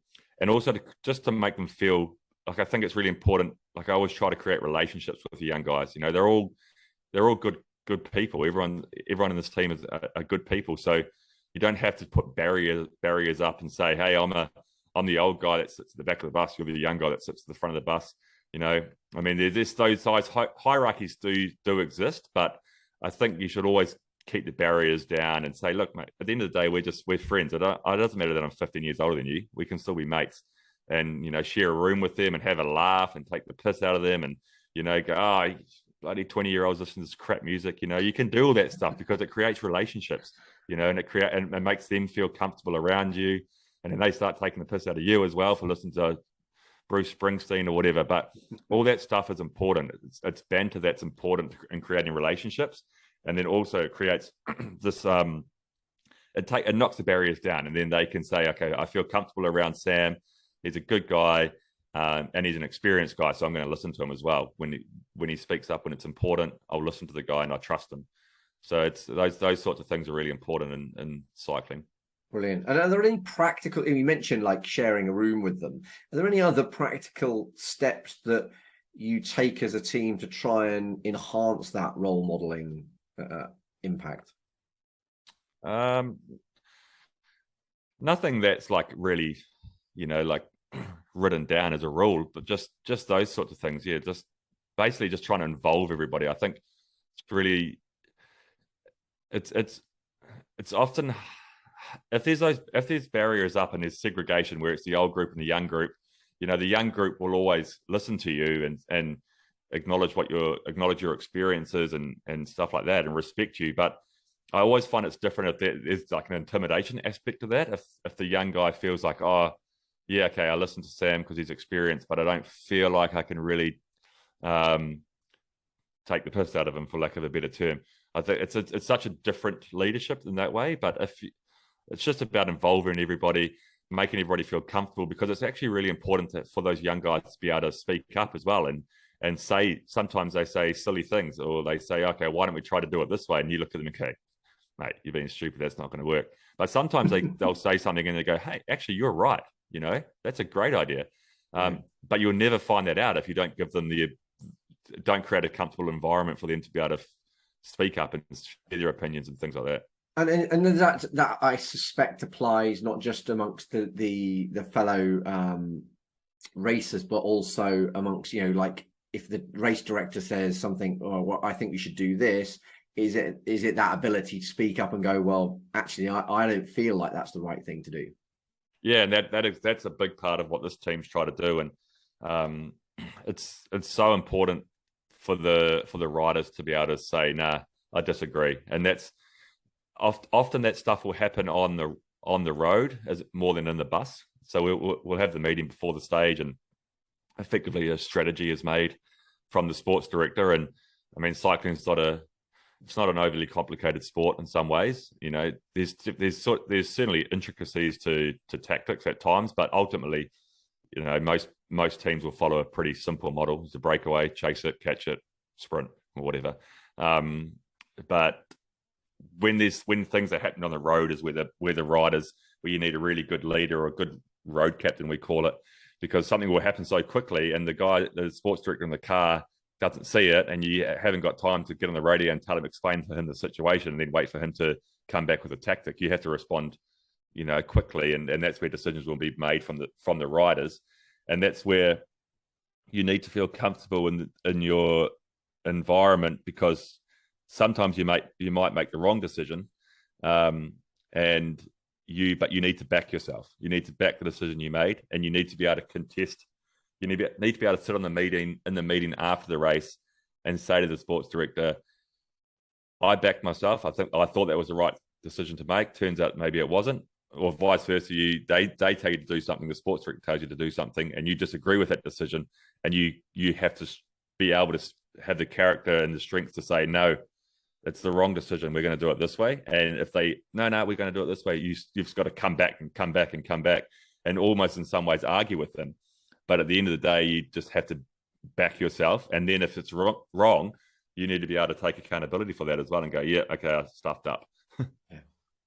also just to make them feel like, I think it's really important. Like I always try to create relationships with the young guys. They're all good people. Everyone in this team is are good people. So you don't have to put barriers up and say, hey, I'm the old guy that sits at the back of the bus. You're the young guy that sits at the front of the bus. I mean, there's those hierarchies do exist, but I think you should always keep the barriers down and say, look, mate, at the end of the day, we're friends. It doesn't matter that I'm 15 years older than you. We can still be mates and, share a room with them and have a laugh and take the piss out of them and, go, oh, bloody 20-year-olds listen to this crap music. You can do all that stuff because it creates relationships, and it makes them feel comfortable around you. And then they start taking the piss out of you as well for listening to Bruce Springsteen or whatever. But all that stuff is important. It's banter that's important in creating relationships. And then also it creates this, it knocks the barriers down. And then they can say, okay, I feel comfortable around Sam. He's a good guy and he's an experienced guy. So I'm going to listen to him as well. When he speaks up, when it's important, I'll listen to the guy and I trust him. So it's those sorts of things are really important in cycling. Brilliant. And are there any practical, you mentioned like sharing a room with them. Are there any other practical steps that you take as a team to try and enhance that role modeling impact? Nothing that's like really, like written down as a rule, but just those sorts of things. Yeah. Just basically just trying to involve everybody. I think it's really, it's often, if there's barriers up and there's segregation where it's the old group and the young group, the young group will always listen to you and acknowledge your experiences and stuff like that and respect you. But I always find it's different if there's like an intimidation aspect to that. If the young guy feels like, oh, yeah, okay, I listen to Sam because he's experienced, but I don't feel like I can really take the piss out of him, for lack of a better term. I think it's such a different leadership in that way. But it's just about involving everybody, making everybody feel comfortable, because it's actually really important for those young guys to be able to speak up as well and say, sometimes they say silly things, or they say, okay, why don't we try to do it this way? And you look at them and go, mate, you're being stupid. That's not going to work. But sometimes they'll say something and they go, hey, actually, you're right. That's a great idea. But you'll never find that out if you don't give them don't create a comfortable environment for them to be able to speak up and share their opinions and things like that. And that I suspect applies not just amongst the fellow racers, but also amongst, like if the race director says something, or well, I think we should do this, is it that ability to speak up and go, well, actually, I don't feel like that's the right thing to do. Yeah, and that's a big part of what this team's trying to do, and it's so important for the riders to be able to say, nah, I disagree, and that's often that stuff will happen on the road as more than in the bus. So we'll have the meeting before the stage, and effectively a strategy is made from the sports director. And I mean, cycling's it's not an overly complicated sport in some ways. There's certainly intricacies to tactics at times, but ultimately, most teams will follow a pretty simple model. It's a breakaway, chase it, catch it, sprint, or whatever. But when things are happening on the road is where the riders, where you need a really good leader or a good road captain, we call it, because something will happen so quickly and the sports director in the car doesn't see it, and you haven't got time to get on the radio and explain to him the situation and then wait for him to come back with a tactic. You have to respond, quickly, and that's where decisions will be made from the riders. And that's where you need to feel comfortable in your environment, because sometimes you might make the wrong decision, but you need to back yourself. You need to back the decision you made, and you need to be able to contest. You need to be able to sit in the meeting after the race and say to the sports director, I backed myself. I thought that was the right decision to make. Turns out maybe it wasn't, or vice versa. They tell you to do something, the sports director tells you to do something, and you disagree with that decision, and you have to be able to have the character and the strength to say, no, it's the wrong decision. We're going to do it this way. And if they, no, we're going to do it this way, you've just got to come back, and almost in some ways argue with them. But at the end of the day, you just have to back yourself. And then if it's wrong, you need to be able to take accountability for that as well and go, yeah, okay, I stuffed up.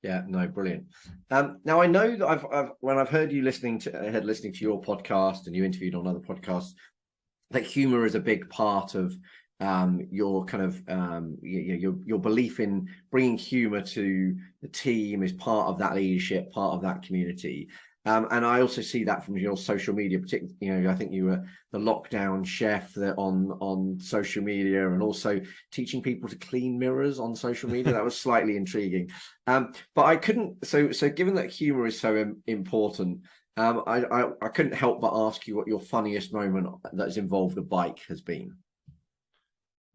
Yeah, no, brilliant. Now I know that when I've heard you listening to your podcast, and you interviewed on other podcasts, that humor is a big part of your kind of your belief in bringing humor to the team is part of that leadership, part of that community. And I also see that from your social media, particularly, I think you were the lockdown chef on social media, and also teaching people to clean mirrors on social media. That was slightly intriguing. But I couldn't. So given that humor is so important, I couldn't help but ask you what your funniest moment that's involved a bike has been.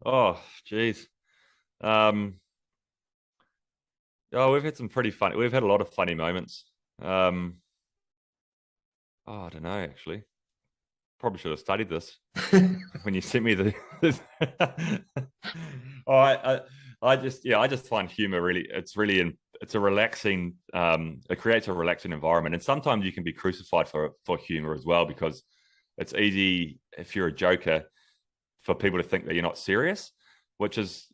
Oh, geez. We've had some pretty funny. We've had a lot of funny moments. I don't know, actually. Probably should have studied this when you sent me the. I just find humor really. It's a relaxing. It creates a relaxing environment, and sometimes you can be crucified for humor as well, because it's easy if you're a joker for people to think that you're not serious, which is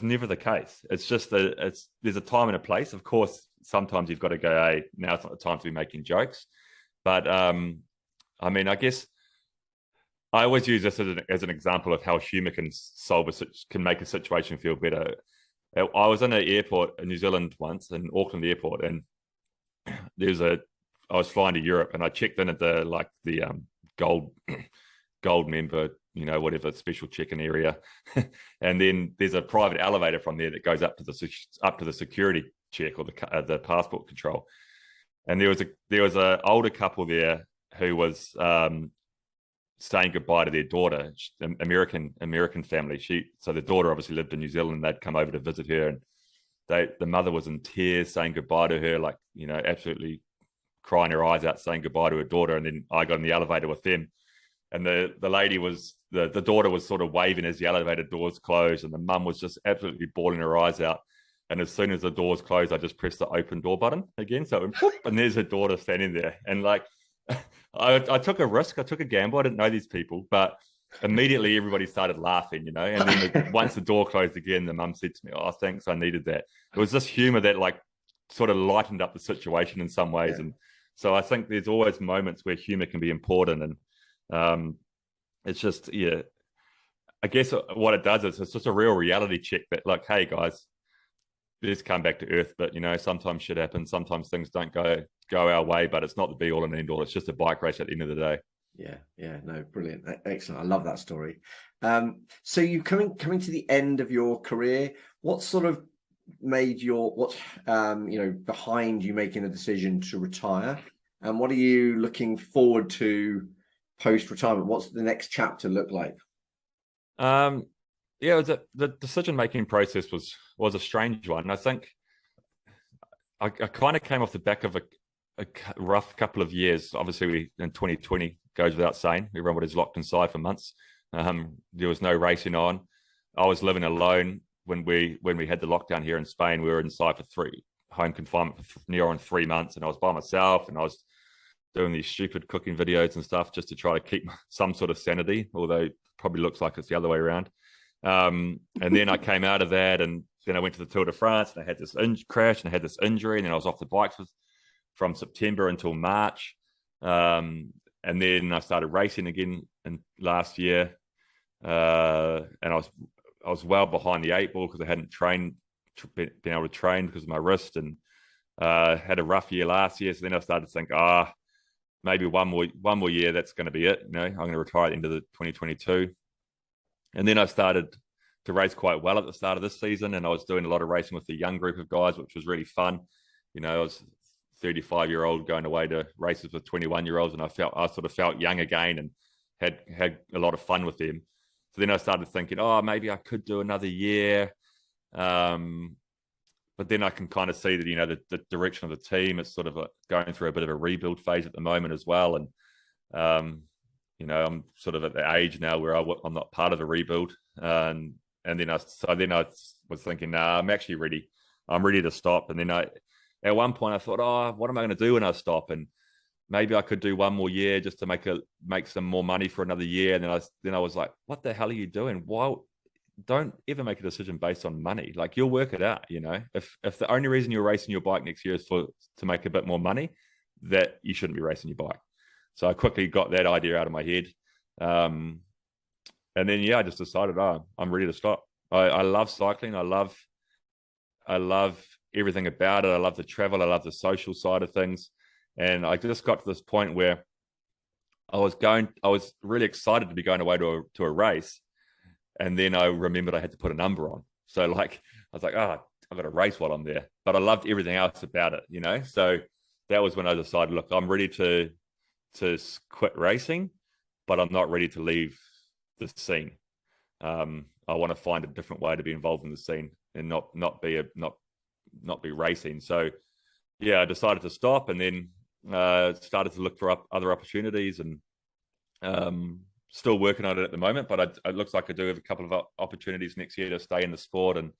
never the case. It's just that there's a time and a place. Of course, sometimes you've got to go, hey, now's not the time to be making jokes. But I mean, I guess I always use this as an example of how humor can make a situation feel better. I was in an airport in New Zealand once, in Auckland Airport, and I was flying to Europe, and I checked in at the gold member, whatever special check-in area, and then there's a private elevator from there that goes up to the security check, or the passport control. And there was a older couple there who was saying goodbye to their daughter, American family. So the daughter obviously lived in New Zealand, and they'd come over to visit her, and the mother was in tears saying goodbye to her, absolutely crying her eyes out, saying goodbye to her daughter. And then I got in the elevator with them, and the lady was the daughter was sort of waving as the elevator doors closed, and the mum was just absolutely bawling her eyes out. And as soon as the doors closed, I just pressed the open door button again. So it went, whoop, and there's her daughter standing there. And I took a risk. I took a gamble. I didn't know these people, but immediately everybody started laughing, And then once the door closed again, the mum said to me, "Oh, thanks. I needed that." It was this humor that sort of lightened up the situation in some ways. Yeah. And so I think there's always moments where humor can be important. And it's just, yeah, I guess what it does is it's just a real reality check that hey guys, let's come back to earth. But sometimes shit happens. Sometimes things don't go our way, but it's not the be all and end all. It's just a bike race at the end of the day. Yeah, no, brilliant, excellent. I love that story. So you coming to the end of your career, what sort of made behind you making the decision to retire, and what are you looking forward to post retirement? What's the next chapter look like? Yeah, the decision-making process was a strange one. I think I kind of came off the back of a rough couple of years. Obviously, in 2020, goes without saying, everyone was locked inside for months. There was no racing on. I was living alone when we had the lockdown here in Spain. We were inside for home confinement for near on 3 months, and I was by myself, and I was doing these stupid cooking videos and stuff just to try to keep some sort of sanity, although it probably looks like it's the other way around. And then I came out of that, and then I went to the Tour de France, and I had this crash, and I had this injury, and then I was off the bike from September until March. And then I started racing again last year, and I was well behind the 8 ball because I hadn't been able to train because of my wrist, and had a rough year last year. So then I started to think, maybe one more year. That's going to be it. I'm going to retire at the end of the 2022. And then I started to race quite well at the start of this season, and I was doing a lot of racing with a young group of guys, which was really fun. I was 35-year-old going away to races with 21-year-olds, and I sort of felt young again and had a lot of fun with them. So then I started thinking, maybe I could do another year. But then I can kind of see that, the direction of the team, it's sort of going through a bit of a rebuild phase at the moment as well. And, I'm sort of at the age now where I'm not part of the rebuild. And then I was thinking, nah, I'm actually ready. I'm ready to stop. And then at one point I thought, what am I going to do when I stop? And maybe I could do one more year just to make some more money for another year. And then I was like, what the hell are you doing? Why? Don't ever make a decision based on money. Like, you'll work it out. If the only reason you're racing your bike next year is to make a bit more money, that you shouldn't be racing your bike. So I quickly got that idea out of my head. And then, I just decided, I'm ready to stop. I love cycling. I love everything about it. I love the travel. I love the social side of things. And I just got to this point where I was really excited to be going away to a race. And then I remembered I had to put a number on. So I was like, I've got to race while I'm there. But I loved everything else about it, So that was when I decided, look, I'm ready to quit racing, but I'm not ready to leave the scene. I want to find a different way to be involved in the scene and not be racing. So I decided to stop, and then started to look for other opportunities, and still working on it at the moment, but it looks like I do have a couple of opportunities next year to stay in the sport and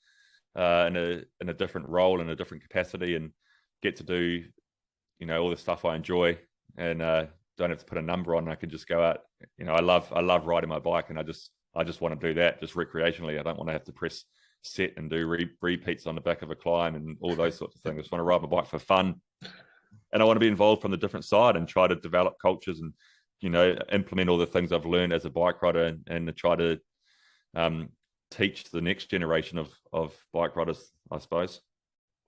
in a different role, in a different capacity, and get to do, all the stuff I enjoy, and don't have to put a number on. I can just go out. I love riding my bike, and I just want to do that just recreationally. I don't want to have to press set and do repeats on the back of a climb and all those sorts of things. I just want to ride my bike for fun, and I want to be involved from the different side and try to develop cultures and implement all the things I've learned as a bike rider, and to try to teach the next generation of bike riders, I suppose.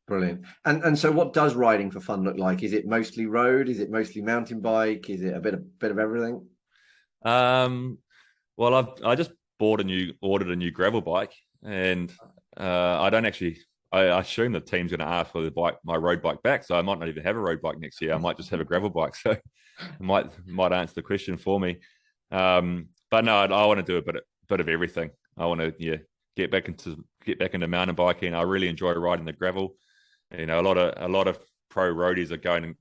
Brilliant. And so what does riding for fun look like? Is it mostly road? Is it mostly mountain bike? Is it a bit of everything? Well, I just ordered a new gravel bike, and I don't actually. I assume the team's going to ask for my road bike back, so I might not even have a road bike next year. I might just have a gravel bike, so it might answer the question for me. But no, I want to do a bit of everything. I want to get back into mountain biking. I really enjoy riding the gravel. A lot of pro roadies are going and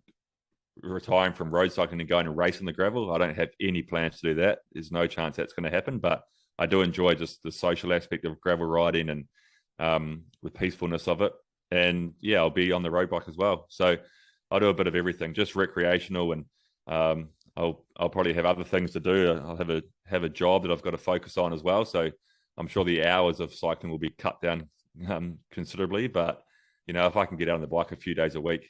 retiring from road cycling and going and racing the gravel. I don't have any plans to do that. There's no chance that's going to happen. But I do enjoy just the social aspect of gravel riding and the peacefulness of it. And I'll be on the road bike as well. So I'll do a bit of everything, just recreational, and I'll probably have other things to do. I'll have a job that I've got to focus on as well. So I'm sure the hours of cycling will be cut down considerably. But if I can get out on the bike a few days a week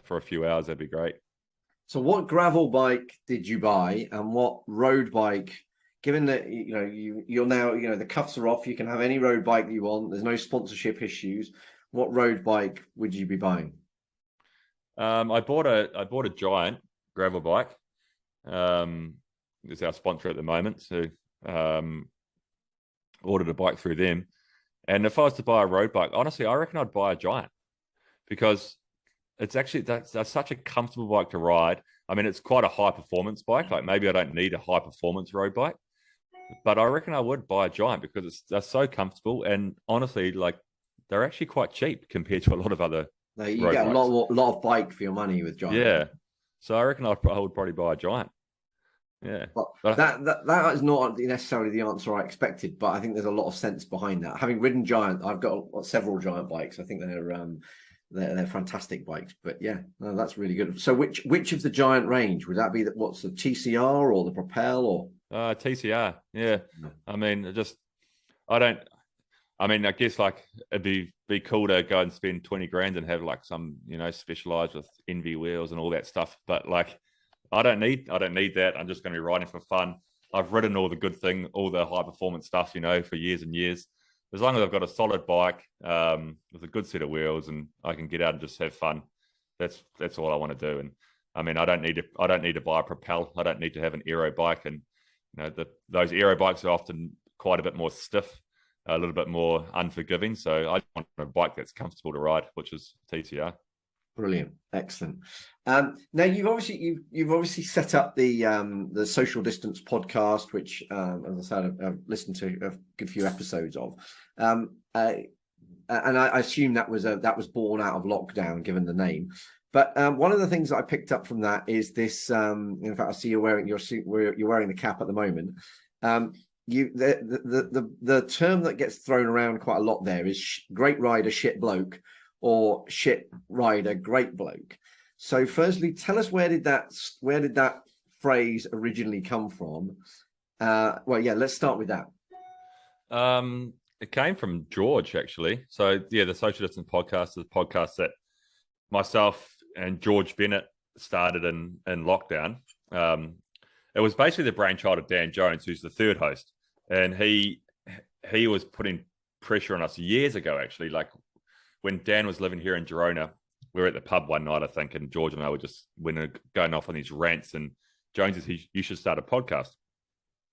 for a few hours, that'd be great. So what gravel bike did you buy, and what road bike? Given that you're now the cuffs are off, you can have any road bike you want. There's no sponsorship issues. What road bike would you be buying? I bought a Giant gravel bike. It's our sponsor at the moment, so ordered a bike through them. And if I was to buy a road bike, honestly, I reckon I'd buy a Giant, because it's actually that's such a comfortable bike to ride. I mean, it's quite a high performance bike. Like, maybe I don't need a high performance road bike, but I reckon I would buy a Giant because they're so comfortable, and honestly, like, they're actually quite cheap compared to a lot of other. No, you get a lot of bike for your money with Giant. Yeah, so I reckon I would probably buy a Giant. Yeah, but that is not necessarily the answer I expected, but I think there's a lot of sense behind that. Having ridden Giant, I've got several Giant bikes. I think they're fantastic bikes. But that's really good. So which of the Giant range would that be? What's the TCR or the Propel or TCR? Yeah, I mean, I guess like it'd be cool to go and spend 20 grand and have like some specialized with NV wheels and all that stuff. But like, I don't need that. I'm just going to be riding for fun. I've ridden all the high performance stuff, for years and years. As long as I've got a solid bike with a good set of wheels and I can get out and just have fun, that's all I want to do. And I mean, I don't need to buy a Propel. I don't need to have an aero bike, and those aero bikes are often quite a bit more stiff, a little bit more unforgiving. So I want a bike that's comfortable to ride, which is TCR. Brilliant, excellent. Now you've obviously set up the social distance podcast, which, as I said, I've listened to a good few episodes of, and I assume that was born out of lockdown, given the name. But one of the things that I picked up from that is this. In fact, I see you're wearing your suit. You're wearing the cap at the moment. The term that gets thrown around quite a lot there is great rider, shit bloke, or shit rider, great bloke. So, firstly, tell us where did that phrase originally come from? Let's start with that. It came from George, actually. So, yeah, the Social Distance Podcast is a podcast that myself and George Bennett started in lockdown. It was basically the brainchild of Dan Jones, who's the third host, and he was putting pressure on us years ago, actually. Like when Dan was living here in Girona, we were at the pub one night, I think, and George and I were just going off on these rants, and Jones says, you should start a podcast.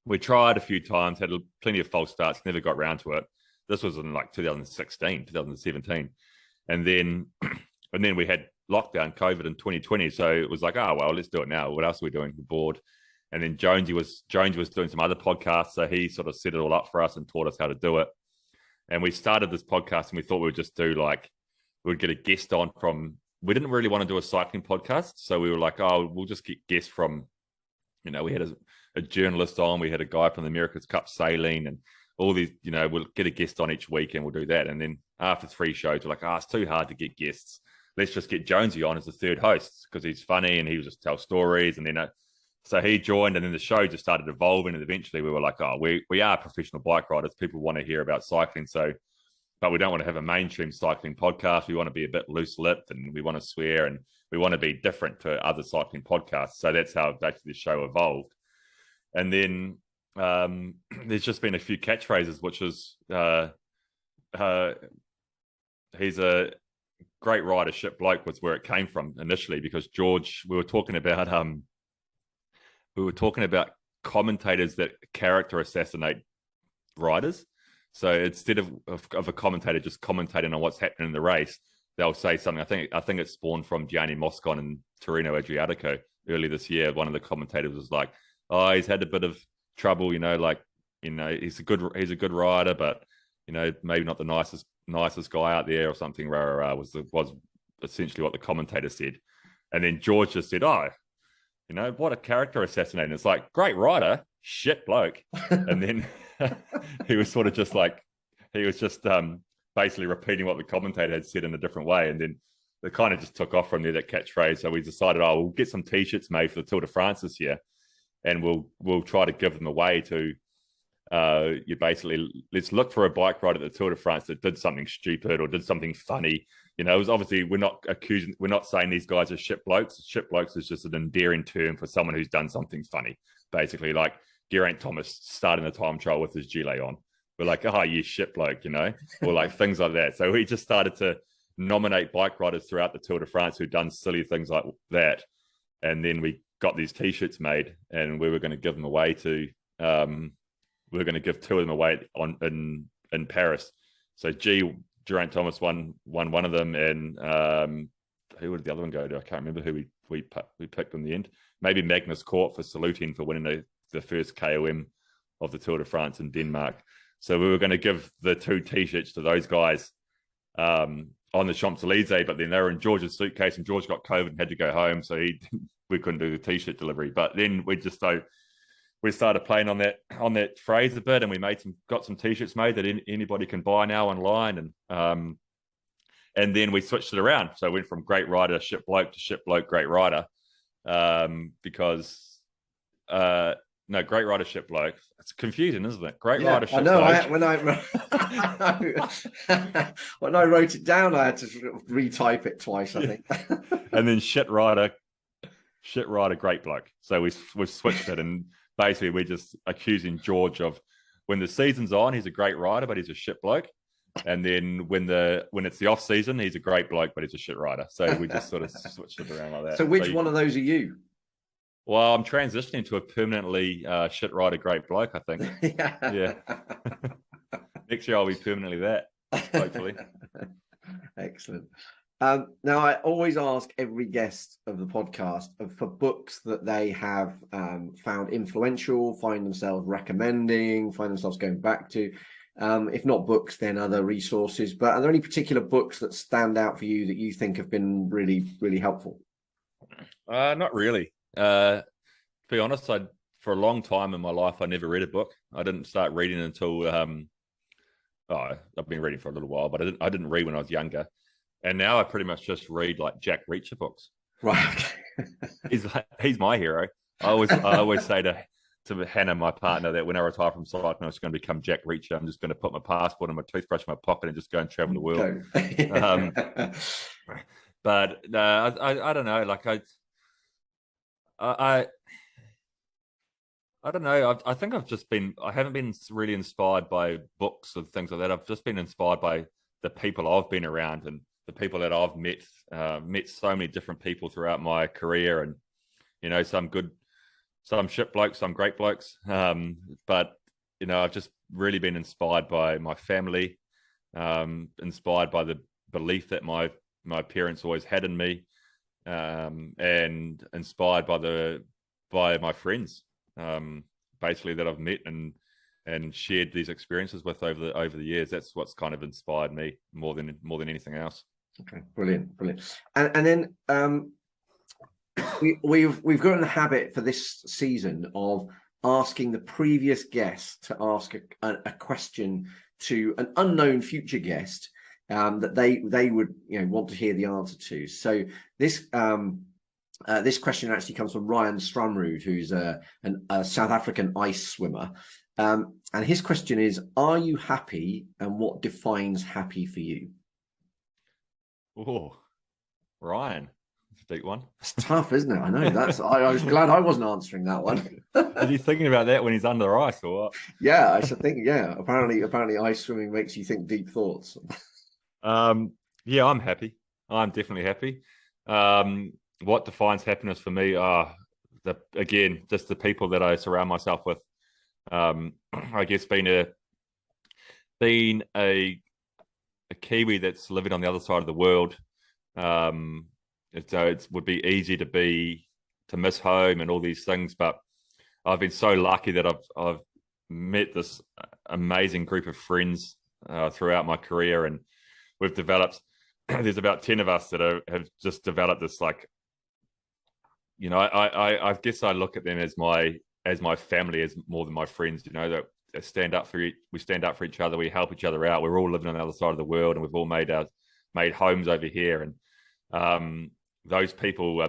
We tried a few times, had plenty of false starts, never got around to it. This was in like 2016, 2017. And then we had lockdown, COVID in 2020. So it was like, oh, well, let's do it now. What else are we doing? We're bored. And then Jonesy was doing some other podcasts. So he sort of set it all up for us and taught us how to do it. And we started this podcast and we thought we would just do we'd get a guest on we didn't really want to do a cycling podcast. So we were like, oh, we'll just get guests from, we had a journalist on, we had a guy from the America's Cup sailing and all these, we'll get a guest on each week and we'll do that. And then after 3 shows, we're like, it's too hard to get guests. Let's just get Jonesy on as the third host because he's funny and he would just tell stories. And then, so he joined and then the show just started evolving. And eventually we were like, we are professional bike riders. People want to hear about cycling. But we don't want to have a mainstream cycling podcast. We want to be a bit loose-lipped and we want to swear and we want to be different to other cycling podcasts. So that's how actually the show evolved. And then there's just been a few catchphrases, which is he's a great rider, shit bloke was where it came from initially, because George, we were talking about commentators that character assassinate riders. So instead of a commentator just commentating on what's happening in the race, they'll say something. I think it spawned from Gianni Moscon and Torino Adriatico early this year. One of the commentators was like, "Oh, he's had a bit of trouble, he's a good rider, but maybe not the nicest guy out there or something." Was essentially what the commentator said, and then George just said, "Oh, what a character assassinating." It's like, great rider, shit bloke, and then he was sort of just basically repeating what the commentator had said in a different way, and then it kind of just took off from there, that catchphrase. So we decided, we'll get some T-shirts made for the Tour de France this year, and we'll try to give them away to let's look for a bike rider at the Tour de France that did something stupid or did something funny. It was obviously, we're not saying these guys are shit blokes. Shit blokes is just an endearing term for someone who's done something funny, basically, like Geraint Thomas starting the time trial with his gilet on. We're like, you shit bloke, or like things like that. So we just started to nominate bike riders throughout the Tour de France who'd done silly things like that. And then we got these T-shirts made and we were going to give them away to, we were going to give 2 of them away in Paris. So Geraint Thomas won one of them, and who would the other one go to? I can't remember who we picked in the end. Maybe Magnus Cort for saluting for winning the first KOM of the Tour de France in Denmark. So we were going to give the 2 T-shirts to those guys on the Champs-Elysees, but then they were in George's suitcase and George got COVID and had to go home, so we couldn't do the T-shirt delivery. But then we started playing on that phrase a bit, and we got some T-shirts made that anybody can buy now online, and then we switched it around. So we went from great rider, shit bloke to shit bloke, great rider, because great rider, shit bloke. It's confusing, isn't it? Great rider, shit bloke. When I wrote it down, I had to retype it twice, I think. And then shit rider, great bloke. So we switched it, and basically we're just accusing George of, when the season's on, he's a great rider, but he's a shit bloke. And then when it's the off season, he's a great bloke, but he's a shit rider. So we just sort of switched it around like that. So which one of those are you? Well, I'm transitioning to a permanently shit rider, great bloke, I think. Yeah. Next year I'll be permanently that, hopefully. Excellent. Now, I always ask every guest of the podcast for books that they have found influential, find themselves recommending, find themselves going back to. If not books, then other resources. But are there any particular books that stand out for you that you think have been really, really helpful? Not really. To be honest, for a long time in my life, I never read a book. I didn't start reading until I've been reading for a little while, but I didn't read when I was younger. And now I pretty much just read like Jack Reacher books. Right. He's my hero. I always say to Hannah, my partner, that when I retire from cycling, I'm just going to become Jack Reacher. I'm just going to put my passport and my toothbrush in my pocket and just go and travel the world. But I don't know. Like I don't know. I think I haven't been really inspired by books or things like that. I've just been inspired by the people I've been around and the people that I've met. Met so many different people throughout my career, and some shit blokes, some great blokes. But I've just really been inspired by my family, inspired by the belief that my parents always had in me, and inspired by my friends, basically, that I've met and shared these experiences with over the years. That's what's kind of inspired me more than anything else. Okay, brilliant. And then we've got in the habit for this season of asking the previous guest to ask a question to an unknown future guest that they would want to hear the answer to. So this question actually comes from Ryan Strumrud, who's a South African ice swimmer. And his question is, are you happy, and what defines happy for you? Oh, Ryan, that's a big one. It's tough, isn't it? I know. I was glad I wasn't answering that one. Is he thinking about that when he's under ice or what? Yeah, I should think. Yeah, apparently ice swimming makes you think deep thoughts. Yeah, I'm happy. I'm definitely happy. What defines happiness for me are just the people that I surround myself with. I guess being a Kiwi that's living on the other side of the world, it would be easy to miss home and all these things. But I've been so lucky that I've met this amazing group of friends throughout my career, and we've developed. There's about 10 of us that have just developed this, like, I guess I look at them as my family, as more than my friends. That we stand up for each other, we help each other out. We're all living on the other side of the world, and we've all made homes over here. And those people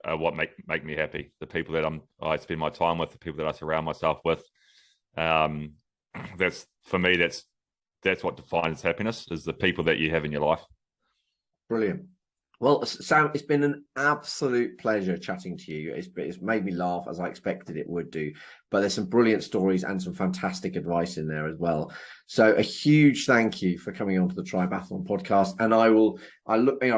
are what make me happy. The people that I spend my time with, the people that I surround myself with. That's for me. That's what defines happiness, is the people that you have in your life. Brilliant. Well, Sam, it's been an absolute pleasure chatting to you. It's made me laugh, as I expected it would do. But there's some brilliant stories and some fantastic advice in there as well. So a huge thank you for coming on to the TRIBEathlon podcast. And I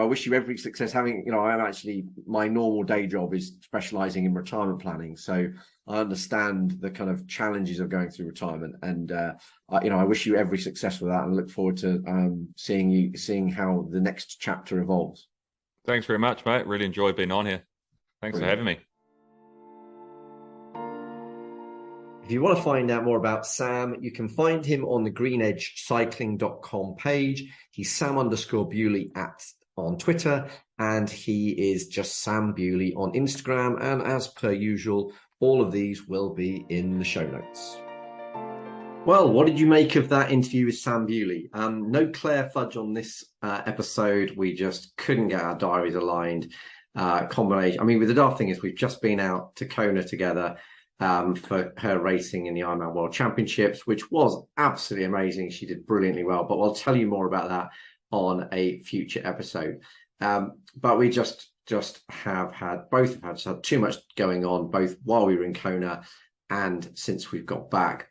wish you every success. My normal day job is specializing in retirement planning. So I understand the kind of challenges of going through retirement. And I wish you every success with that, and look forward to seeing how the next chapter evolves. Thanks very much, mate. Really enjoyed being on here. Thanks for having me. If you want to find out more about Sam, you can find him on the greenedgecycling.com page. He's Sam_Bewley on Twitter, and he is just Sam Bewley on Instagram. And as per usual, all of these will be in the show notes. Well, what did you make of that interview with Sam Bewley? No Claire Fudge on this episode. We just couldn't get our diaries aligned. Combination. I mean, the daft thing is we've just been out to Kona together for her racing in the Ironman World Championships, which was absolutely amazing. She did brilliantly well, but I'll tell you more about that on a future episode. But we just have had too much going on, both while we were in Kona and since we've got back,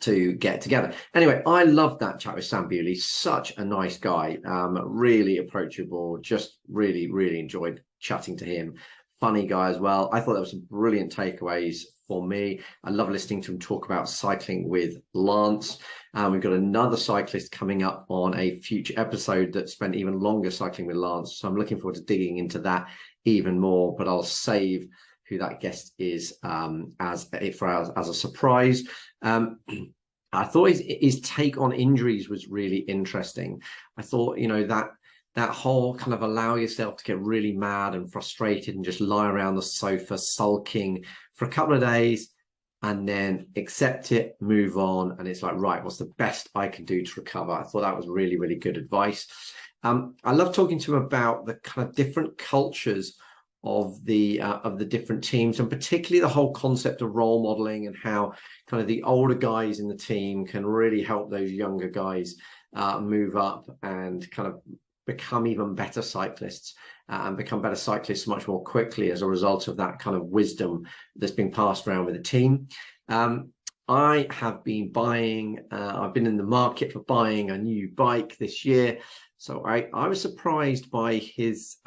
to get together. Anyway, I loved that chat with Sam Bewley. Such a nice guy, really approachable. Just really enjoyed chatting to him. Funny guy as well. I thought there were some brilliant takeaways for me. I love listening to him talk about cycling with Lance. We've got another cyclist coming up on a future episode that spent even longer cycling with Lance. So I'm looking forward to digging into that even more, but I'll save who that guest is as a surprise. I thought his take on injuries was really interesting. I thought, that whole kind of allow yourself to get really mad and frustrated and just lie around the sofa sulking for a couple of days and then accept it, move on. And it's like, right, what's the best I can do to recover? I thought that was really good advice. I love talking to him about the kind of different cultures of the different teams, and particularly the whole concept of role modeling and how kind of the older guys in the team can really help those younger guys move up and kind of become even better cyclists and become better cyclists much more quickly as a result of that kind of wisdom that's been passed around with the team. I have been buying, I've been in the market for buying a new bike this year. So I was surprised by his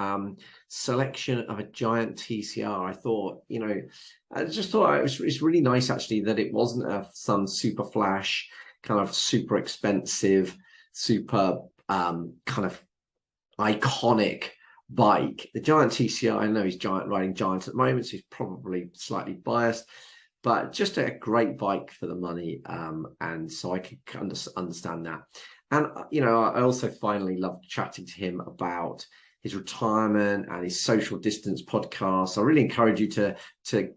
selection of a giant TCR. I thought, I just thought it's really nice actually that it wasn't some super flash, kind of super expensive, super kind of iconic bike. The giant TCR, I know he's riding giant at the moment, so he's probably slightly biased, but just a great bike for the money. And so I could understand that. And, I also finally loved chatting to him about his retirement and his social distance podcast. I really encourage you to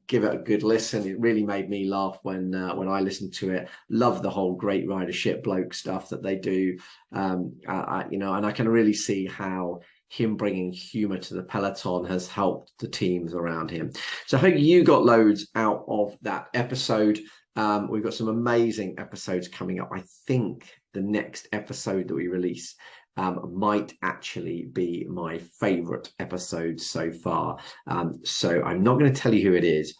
give it a good listen. It really made me laugh when I listened to it. Love the whole great ridership bloke stuff that they do. And I can really see how him bringing humor to the peloton has helped the teams around him. So I hope you got loads out of that episode. We've got some amazing episodes coming up. I think the next episode that we release might actually be my favorite episode so far. So I'm not going to tell you who it is,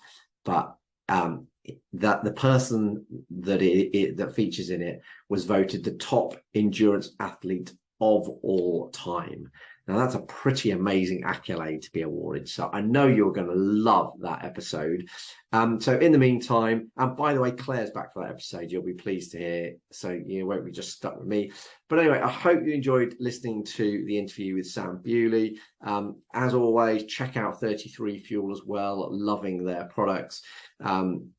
but that the person that features in it was voted the top endurance athlete of all time. Now, that's a pretty amazing accolade to be awarded. So I know you're going to love that episode. So in the meantime, and by the way, Claire's back for that episode. You'll be pleased to hear. So you won't be just stuck with me. But anyway, I hope you enjoyed listening to the interview with Sam Bewley. As always, check out 33 Fuel as well. Loving their products. And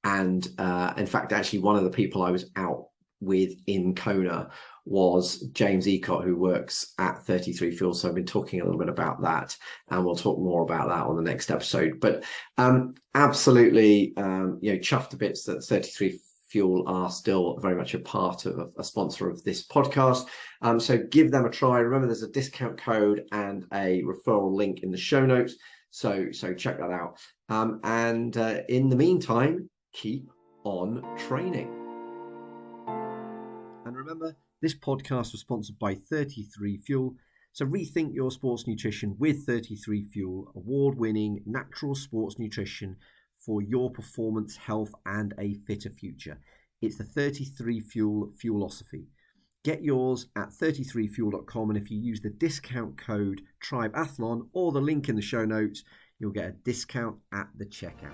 in fact, actually, one of the people I was out with in Kona was James Ecott, who works at 33 Fuel. So I've been talking a little bit about that, and we'll talk more about that on the next episode. But absolutely, chuffed to bits that 33 Fuel are still very much a part of a sponsor of this podcast. So give them a try. Remember, there's a discount code and a referral link in the show notes. So check that out. And in the meantime, keep on training. And remember, this podcast was sponsored by 33 Fuel. So rethink your sports nutrition with 33 Fuel, award-winning natural sports nutrition for your performance, health, and a fitter future. It's the 33 Fuel Fuelosophy. Get yours at 33fuel.com, and if you use the discount code TRIBEathlon or the link in the show notes, you'll get a discount at the checkout.